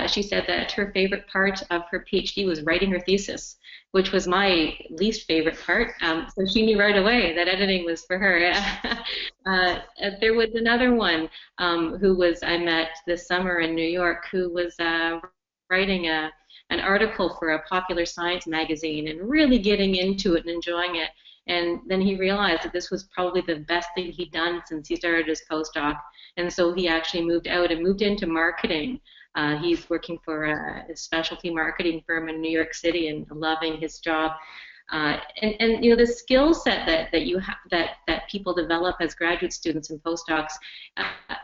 she said that her favorite part of her PhD was writing her thesis, which was my least favorite part. So she knew right away that editing was for her. There was another one who I met this summer in New York, who was writing an article for a popular science magazine and really getting into it and enjoying it. And then he realized that this was probably the best thing he'd done since he started his postdoc. And so he actually moved out and moved into marketing. He's working for a specialty marketing firm in New York City and loving his job. And the skill set that you have that people develop as graduate students and postdocs,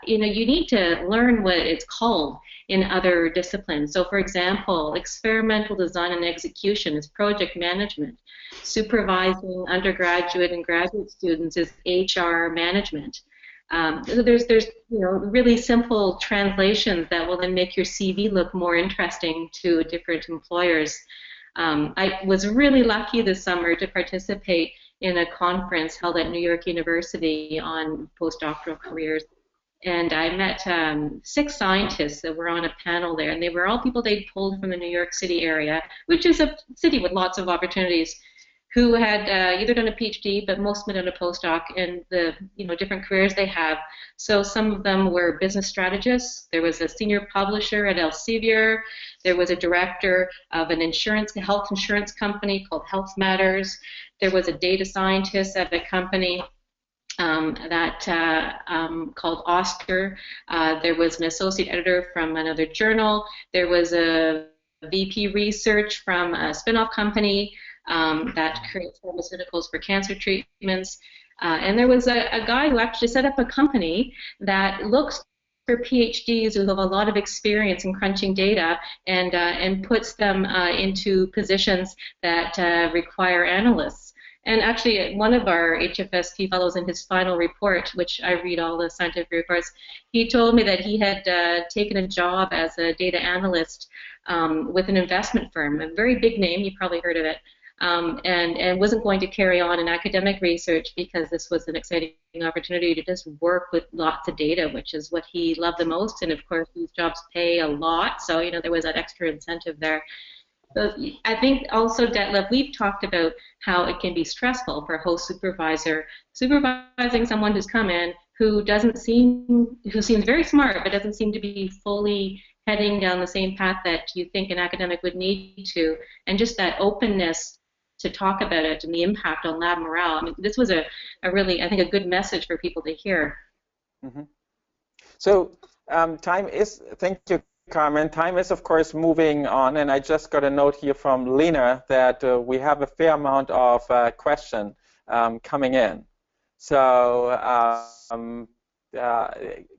you need to learn what it's called in other disciplines. So, for example, experimental design and execution is project management. Supervising undergraduate and graduate students is HR management. So there's really simple translations that will then make your CV look more interesting to different employers. I was really lucky this summer to participate in a conference held at New York University on postdoctoral careers. And I met 6 scientists that were on a panel there, and they were all people they'd pulled from the New York City area, which is a city with lots of opportunities, who had either done a PhD, but most of them done a postdoc, and the different careers they have. So some of them were business strategists. There was a senior publisher at Elsevier. There was a director of an health insurance company called Health Matters. There was a data scientist at a company called Oscar. There was an associate editor from another journal. There was a VP research from a spin-off company that creates pharmaceuticals for cancer treatments. And there was a guy who actually set up a company that looks for PhDs who have a lot of experience in crunching data and puts them into positions that require analysts. And actually, one of our HFSP fellows in his final report, which I read all the scientific reports, he told me that he had taken a job as a data analyst with an investment firm, a very big name, you probably heard of it, and wasn't going to carry on in academic research because this was an exciting opportunity to just work with lots of data, which is what he loved the most. And of course, these jobs pay a lot, so there was that extra incentive there. So I think also, Detlef, we've talked about how it can be stressful for a host supervisor supervising someone who's come in who seems very smart but doesn't seem to be fully heading down the same path that you think an academic would need to, and just that openness to talk about it and the impact on lab morale. I mean, this was a really, I think, a good message for people to hear. Mm-hmm. So thank you, Carmen. Time is, of course, moving on, and I just got a note here from Lena that we have a fair amount of question coming in. So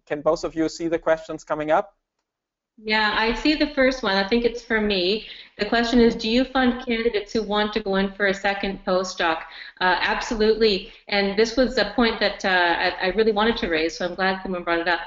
can both of you see the questions coming up? Yeah, I see the first one. I think it's for me. The question is, do you fund candidates who want to go in for a second postdoc? Absolutely. And this was a point that I really wanted to raise, so I'm glad someone brought it up.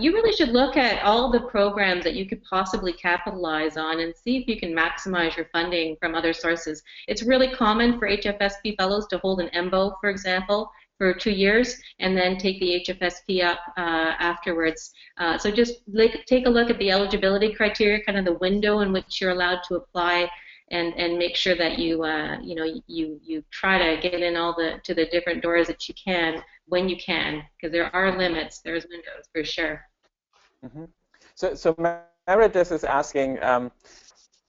You really should look at all the programs that you could possibly capitalize on and see if you can maximize your funding from other sources. It's really common for HFSP fellows to hold an MBO, for example, for 2 years and then take the HFSP up afterwards. So just take a look at the eligibility criteria, kind of the window in which you're allowed to apply, and make sure that you you try to get in to the different doors that you can when you can, because there are limits. There's windows for sure. Mm-hmm. So Meredith is asking,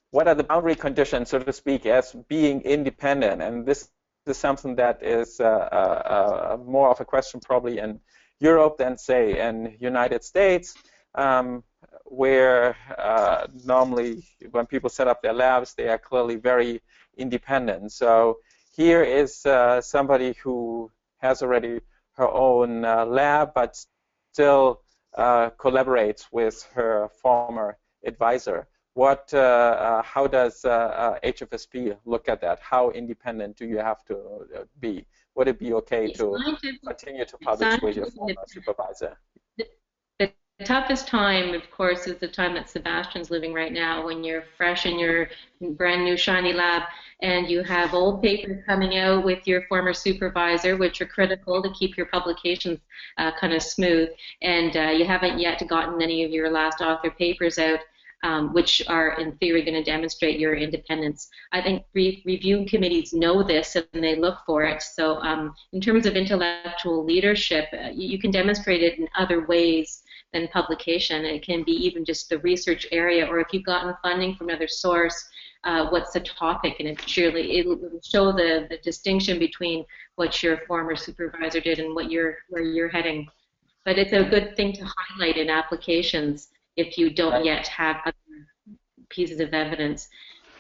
what are the boundary conditions, so to speak, as being independent? And this is something that is more of a question probably in Europe than, say, in United States, where normally when people set up their labs, they are clearly very independent. So here is somebody who has already her own lab, but still collaborates with her former advisor. How does HFSP look at that? How independent do you have to be? Would it be okay to continue to publish with your former supervisor? The toughest time, of course, is the time that Sebastian's living right now, when you're fresh in your brand new shiny lab and you have old papers coming out with your former supervisor, which are critical to keep your publications kind of smooth, and you haven't yet gotten any of your last author papers out, which are in theory going to demonstrate your independence. I think review committees know this and they look for it. So in terms of intellectual leadership, you can demonstrate it in other ways than publication. It can be even just the research area, or if you've gotten funding from another source, what's the topic, and it will show the distinction between what your former supervisor did and where you're heading. But it's a good thing to highlight in applications if you don't yet have other pieces of evidence.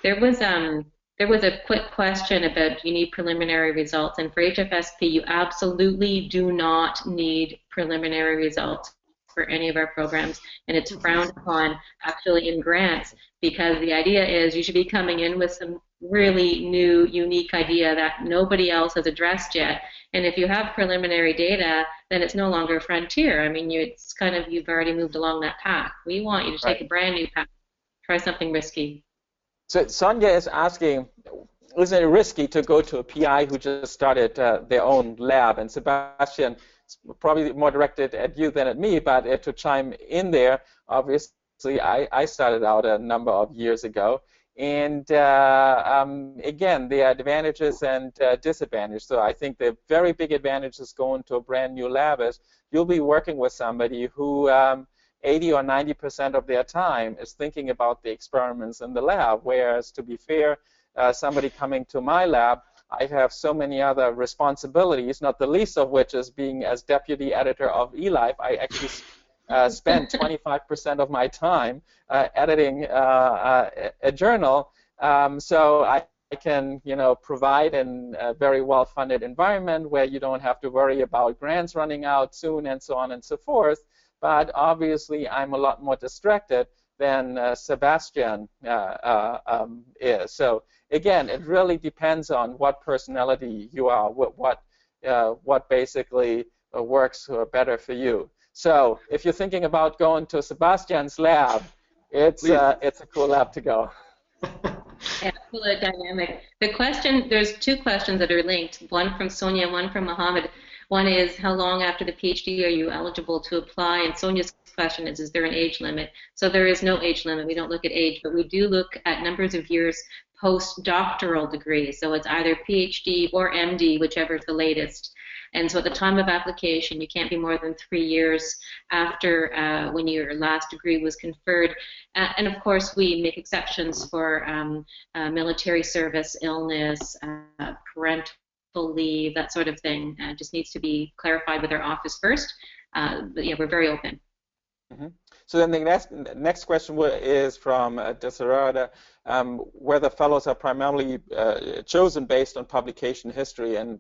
There was a quick question about, do you need preliminary results? And for HFSP, you absolutely do not need preliminary results for any of our programs, and it's frowned upon actually in grants, because the idea is you should be coming in with some really new, unique idea that nobody else has addressed yet. And if you have preliminary data, then it's no longer a frontier. I mean, it's kind of, you've already moved along that path. We want you to take a brand new path, try something risky. So Sonia is asking, isn't it risky to go to a PI who just started their own lab? And Sebastian, probably more directed at you than at me, but to chime in there, obviously I started out a number of years ago. And again, there are advantages and disadvantages. So I think the very big advantage is going to a brand new lab is you'll be working with somebody who 80 or 90% of their time is thinking about the experiments in the lab, whereas to be fair, somebody coming to my lab, I have so many other responsibilities, not the least of which is being as deputy editor of eLife. I actually spend 25% of my time editing a journal, so I can, provide a very well-funded environment where you don't have to worry about grants running out soon and so on and so forth. But obviously, I'm a lot more distracted than Sebastian is. So again, it really depends on what personality you are, what basically works better for you. So if you're thinking about going to Sebastian's lab, it's a cool lab to go. Yeah, cool dynamic. There's two questions that are linked, one from Sonia, one from Mohammed. One is, how long after the PhD are you eligible to apply? And Sonia's question is there an age limit? So there is no age limit. We don't look at age, but we do look at numbers of years post-doctoral degree. So it's either PhD or MD, whichever is the latest. And so at the time of application, you can't be more than 3 years after when your last degree was conferred. And of course, we make exceptions for military service, illness, parental leave, that sort of thing. Just needs to be clarified with our office first. But yeah, we're very open. Mm-hmm. So then the next question is from Desirada, whether fellows are primarily chosen based on publication history, and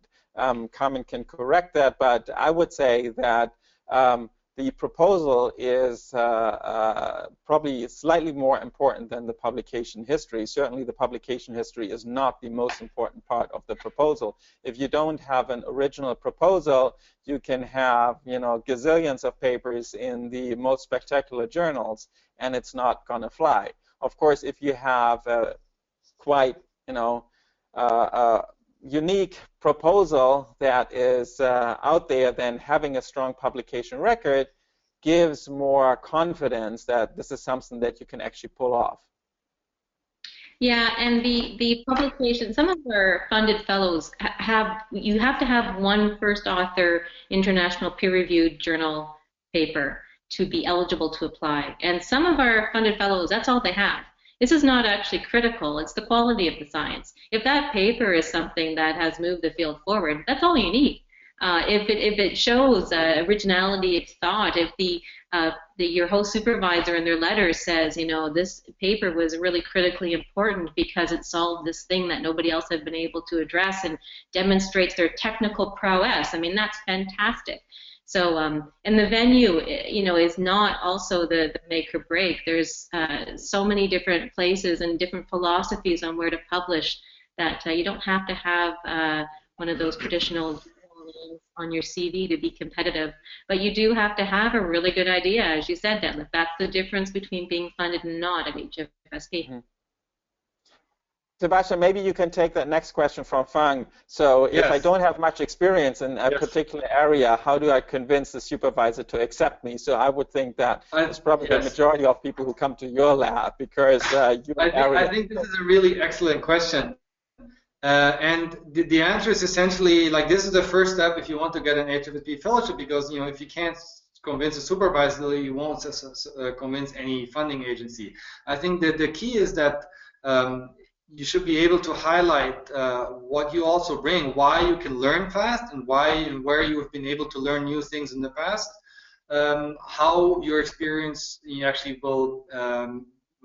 Carmen can correct that, but I would say that the proposal is probably slightly more important than the publication history. Certainly the publication history is not the most important part of the proposal. If you don't have an original proposal, you can have, you know, gazillions of papers in the most spectacular journals, and it's not going to fly. Of course, if you have a quite, you know, unique proposal that is out there, then having a strong publication record gives more confidence that this is something that you can actually pull off. Yeah, and the publication, some of our funded fellows you have to have one first author international peer-reviewed journal paper to be eligible to apply. And some of our funded fellows, that's all they have. This is not actually critical, it's the quality of the science. If that paper is something that has moved the field forward, that's all you need. If it shows originality of thought, if your host supervisor in their letter says, you know, this paper was really critically important because it solved this thing that nobody else had been able to address and demonstrates their technical prowess, I mean, that's fantastic. So, and the venue, you know, is not also the make or break. There's so many different places and different philosophies on where to publish that you don't have to have one of those traditional names on your CV to be competitive. But you do have to have a really good idea, as you said, Detlef. That's the difference between being funded and not at HFSP. Mm-hmm. Sebastian, maybe you can take that next question from Fang. So if I don't have much experience in a particular area, how do I convince the supervisor to accept me? So I would think that it's probably the majority of people who come to your lab because I think this is a really excellent question. And the answer is essentially, like, this is the first step if you want to get an HFSP fellowship, because, you know, if you can't convince a supervisor, you won't convince any funding agency. I think that the key is that you should be able to highlight what you also bring, why you can learn fast, and why and where you have been able to learn new things in the past, how your experience actually will,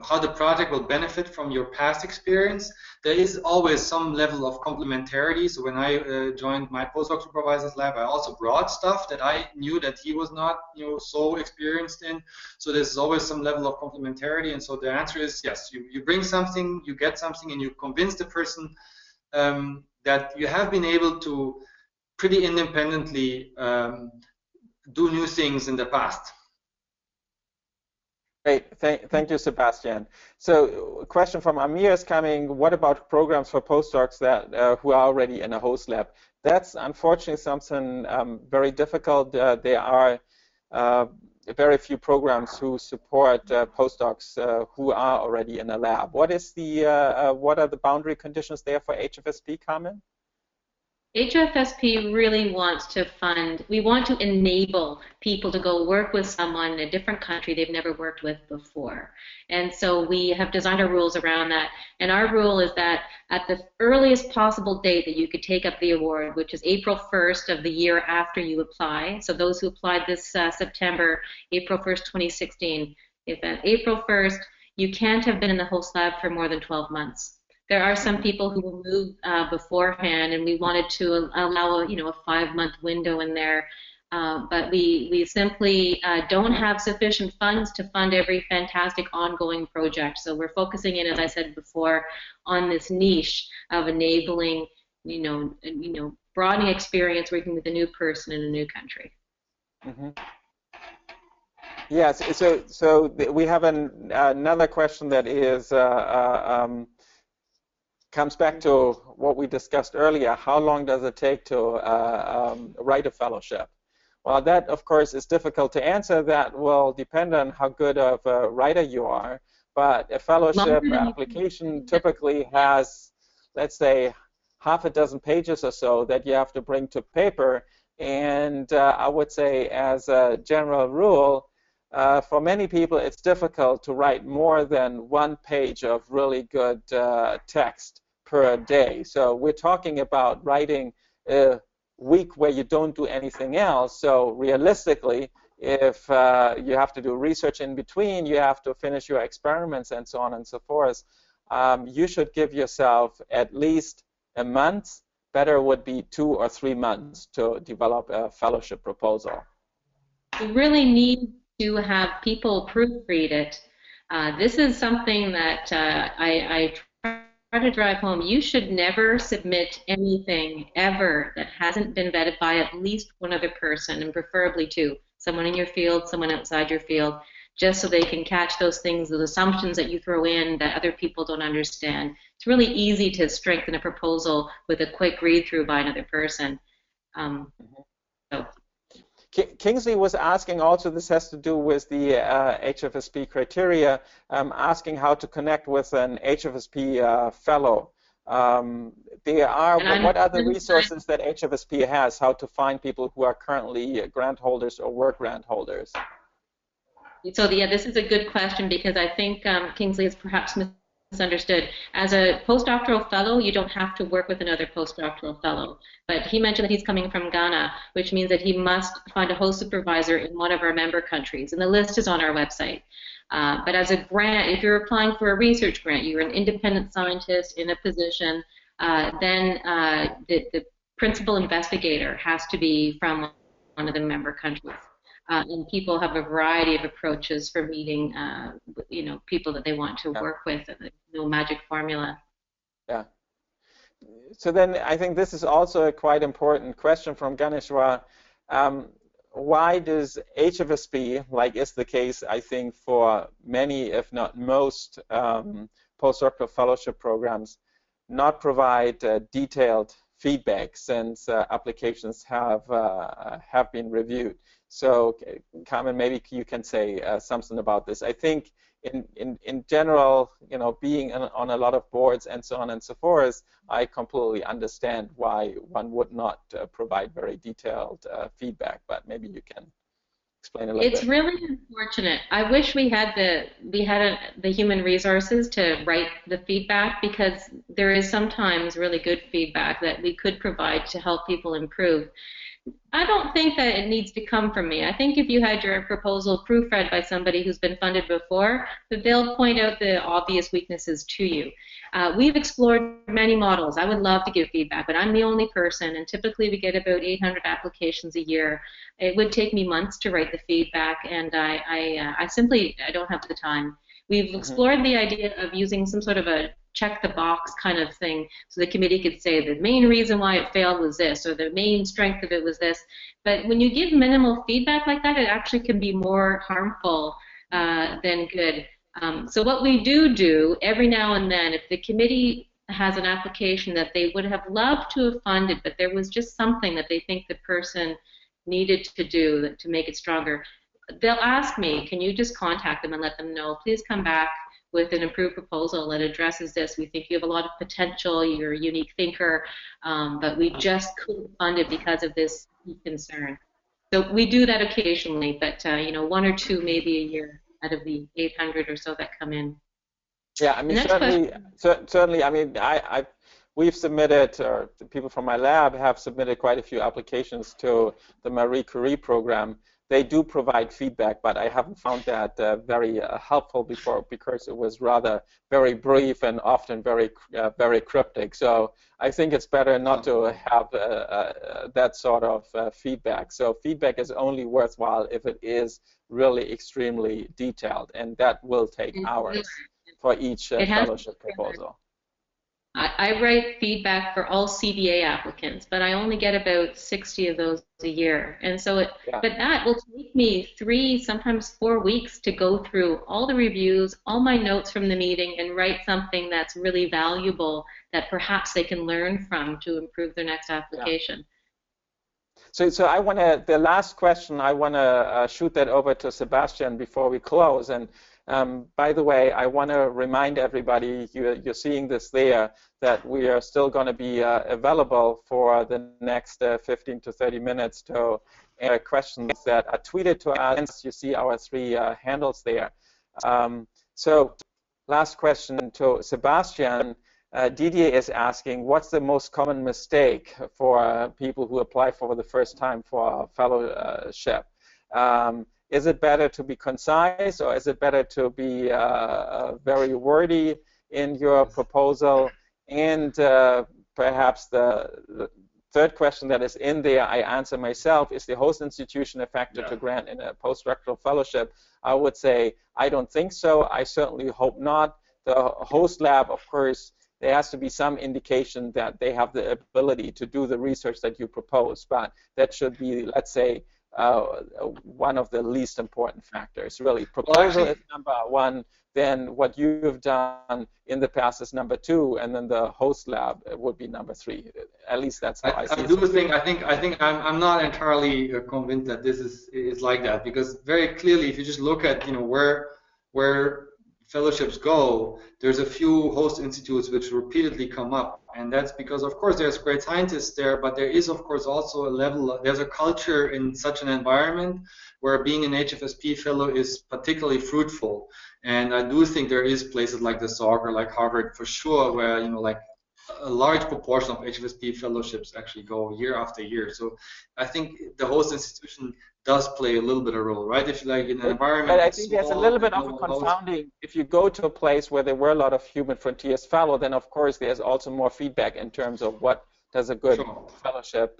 how the project will benefit from your past experience. There is always some level of complementarity. So when I joined my postdoc supervisor's lab, I also brought stuff that I knew that he was not, you know, so experienced in. So there's always some level of complementarity. And so the answer is yes. You bring something, you get something, and you convince the person that you have been able to pretty independently do new things in the past. Great, thank you, Sebastian. So a question from Amir is coming, what about programs for postdocs that who are already in a host lab? That's unfortunately something very difficult. There are very few programs who support postdocs who are already in a lab. What are the boundary conditions there for HFSP, Carmen? HFSP really wants to fund, we want to enable people to go work with someone in a different country they've never worked with before. And so we have designed our rules around that. And our rule is that at the earliest possible date that you could take up the award, which is April 1st of the year after you apply, so those who applied this September, April 1st, 2016, if at April 1st, you can't have been in the host lab for more than 12 months. There are some people who will move beforehand, and we wanted to allow a 5-month window in there, but we simply don't have sufficient funds to fund every fantastic ongoing project. So we're focusing in, as I said before, on this niche of enabling, broadening experience working with a new person in a new country. Mm-hmm. Yes. So we have another question that is. Comes back to what we discussed earlier. How long does it take to write a fellowship? Well, that, of course, is difficult to answer. That will depend on how good of a writer you are. But a fellowship application typically has, let's say, half a dozen pages or so that you have to bring to paper. And I would say, as a general rule, for many people, it's difficult to write more than 1 page of really good text per day. So we're talking about writing a week where you don't do anything else. So realistically, if you have to do research in between, you have to finish your experiments and so on and so forth, you should give yourself at least a month. Better would be 2 or 3 months to develop a fellowship proposal. You really need to have people proofread it. This is something that I try to drive home. You should never submit anything ever that hasn't been vetted by at least one other person, and preferably two, someone in your field, someone outside your field, just so they can catch those things, those assumptions that you throw in that other people don't understand. It's really easy to strengthen a proposal with a quick read-through by another person. So. Kingsley was asking also, this has to do with the HFSP criteria, asking how to connect with an HFSP fellow. What are the resources that HFSP has, how to find people who are currently grant holders or were grant holders? So yeah, this is a good question, because I think Kingsley is perhaps misunderstood. As a postdoctoral fellow, you don't have to work with another postdoctoral fellow. But he mentioned that he's coming from Ghana, which means that he must find a host supervisor in one of our member countries, and the list is on our website. But as a grant, if you're applying for a research grant, you're an independent scientist in a position, then the principal investigator has to be from one of the member countries. And people have a variety of approaches for meeting, people that they want to work with. And there's no magic formula. Yeah. So then I think this is also a quite important question from Ganeshwar. Why does HFSP, like is the case, I think, for many, if not most, postdoctoral fellowship programs, not provide detailed feedback since applications have been reviewed? So, Carmen, maybe you can say something about this. I think in general, being on a lot of boards and so on and so forth, I completely understand why one would not provide very detailed feedback. But maybe you can explain a little bit. It's really unfortunate. I wish we had the human resources to write the feedback, because there is sometimes really good feedback that we could provide to help people improve. I don't think that it needs to come from me. I think if you had your proposal proofread by somebody who's been funded before, that they'll point out the obvious weaknesses to you. We've explored many models. I would love to give feedback, but I'm the only person, and typically we get about 800 applications a year. It would take me months to write the feedback, and I simply don't have the time. We've explored the idea of using some sort of a check the box kind of thing, so the committee could say the main reason why it failed was this, or the main strength of it was this. But when you give minimal feedback like that, it actually can be more harmful than good. So what we do every now and then, if the committee has an application that they would have loved to have funded, but there was just something that they think the person needed to do to make it stronger, they'll ask me, can you just contact them and let them know, please come back with an improved proposal that addresses this. We think you have a lot of potential, you're a unique thinker, but we just couldn't fund it because of this concern. So we do that occasionally, but one or two maybe a year out of the 800 or so that come in. Yeah, I mean, certainly, I mean, we've submitted, or the people from my lab have submitted quite a few applications to the Marie Curie program. They do provide feedback, but I haven't found that very helpful before, because it was rather very brief and often very cryptic. So I think it's better not to have that sort of feedback. So feedback is only worthwhile if it is really extremely detailed, and that will take hours for each fellowship proposal. I write feedback for all CDA applicants, but I only get about 60 of those a year. And so but that will take me 3, sometimes 4 weeks to go through all the reviews, all my notes from the meeting, and write something that's really valuable that perhaps they can learn from to improve their next application. So I want to, the last question, I want to shoot that over to Sebastian before we close. And by the way, I want to remind everybody, you're seeing this there, that we are still going to be available for the next 15 to 30 minutes to answer questions that are tweeted to us. You see our 3 handles there. So last question to Sebastian. Didier is asking, what's the most common mistake for people who apply for the first time for a fellowship? Is it better to be concise, or is it better to be very wordy in your proposal? And perhaps third question that is in there, I answer myself, is the host institution a factor to grant in a postdoctoral fellowship? I would say I don't think so. I certainly hope not. The host lab, of course, there has to be some indication that they have the ability to do the research that you propose, but that should be, let's say, one of the least important factors, really. Proposal is number one, then what you've done in the past is number two, and then the host lab would be number three. At least that's how I see it. I think I'm not entirely convinced that this is like that, because very clearly, if you just look at where fellowships go, there's a few host institutes which repeatedly come up, and that's because, of course, there's great scientists there, but there is, of course, also there's a culture in such an environment where being an HFSP fellow is particularly fruitful. And I do think there is places like the SOG or like Harvard for sure, where like a large proportion of HFSP fellowships actually go year after year. So I think the host institution does play a little bit of a role, right? If you like in an environment. But I think there's a little bit of a confounding. If you go to a place where there were a lot of Human Frontiers fellow, then of course there's also more feedback in terms of what does a good fellowship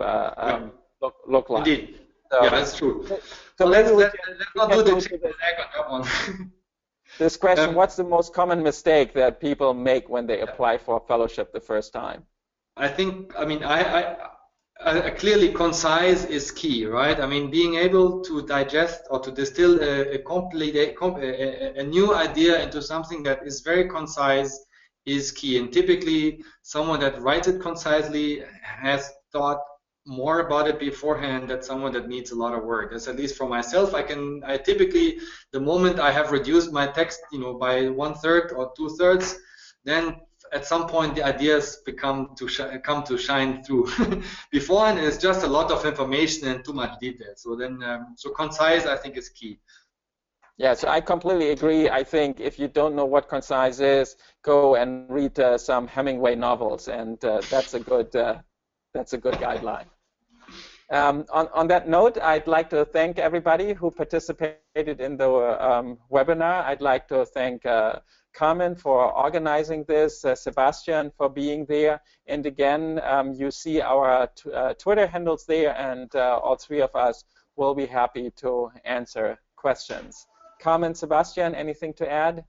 look like. Indeed. So, yeah, that's true. So let's not do the chicken and egg on that one. This question, what's the most common mistake that people make when they apply for a fellowship the first time? I think, clearly concise is key, right? I mean, being able to digest or to distill a new idea into something that is very concise is key. And typically, someone that writes it concisely has thought more about it beforehand than someone that needs a lot of work. That's at least for myself. I typically, the moment I have reduced my text, by 1/3 or 2/3, then at some point the ideas come to shine through. Beforehand, it's just a lot of information and too much detail. So then, so concise, I think, is key. Yeah, so I completely agree. I think if you don't know what concise is, go and read some Hemingway novels, and that's a good guideline. On that note, I'd like to thank everybody who participated in the webinar. I'd like to thank Carmen for organizing this, Sebastian for being there, and again, you see our Twitter handles there, and all three of us will be happy to answer questions. Carmen, Sebastian, anything to add?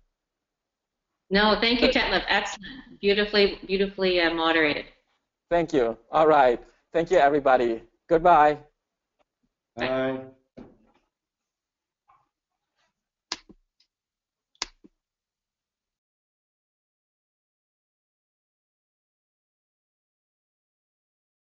No, thank you, Detlef. Excellent. Beautifully moderated. Thank you. All right. Thank you, everybody. Goodbye. Bye.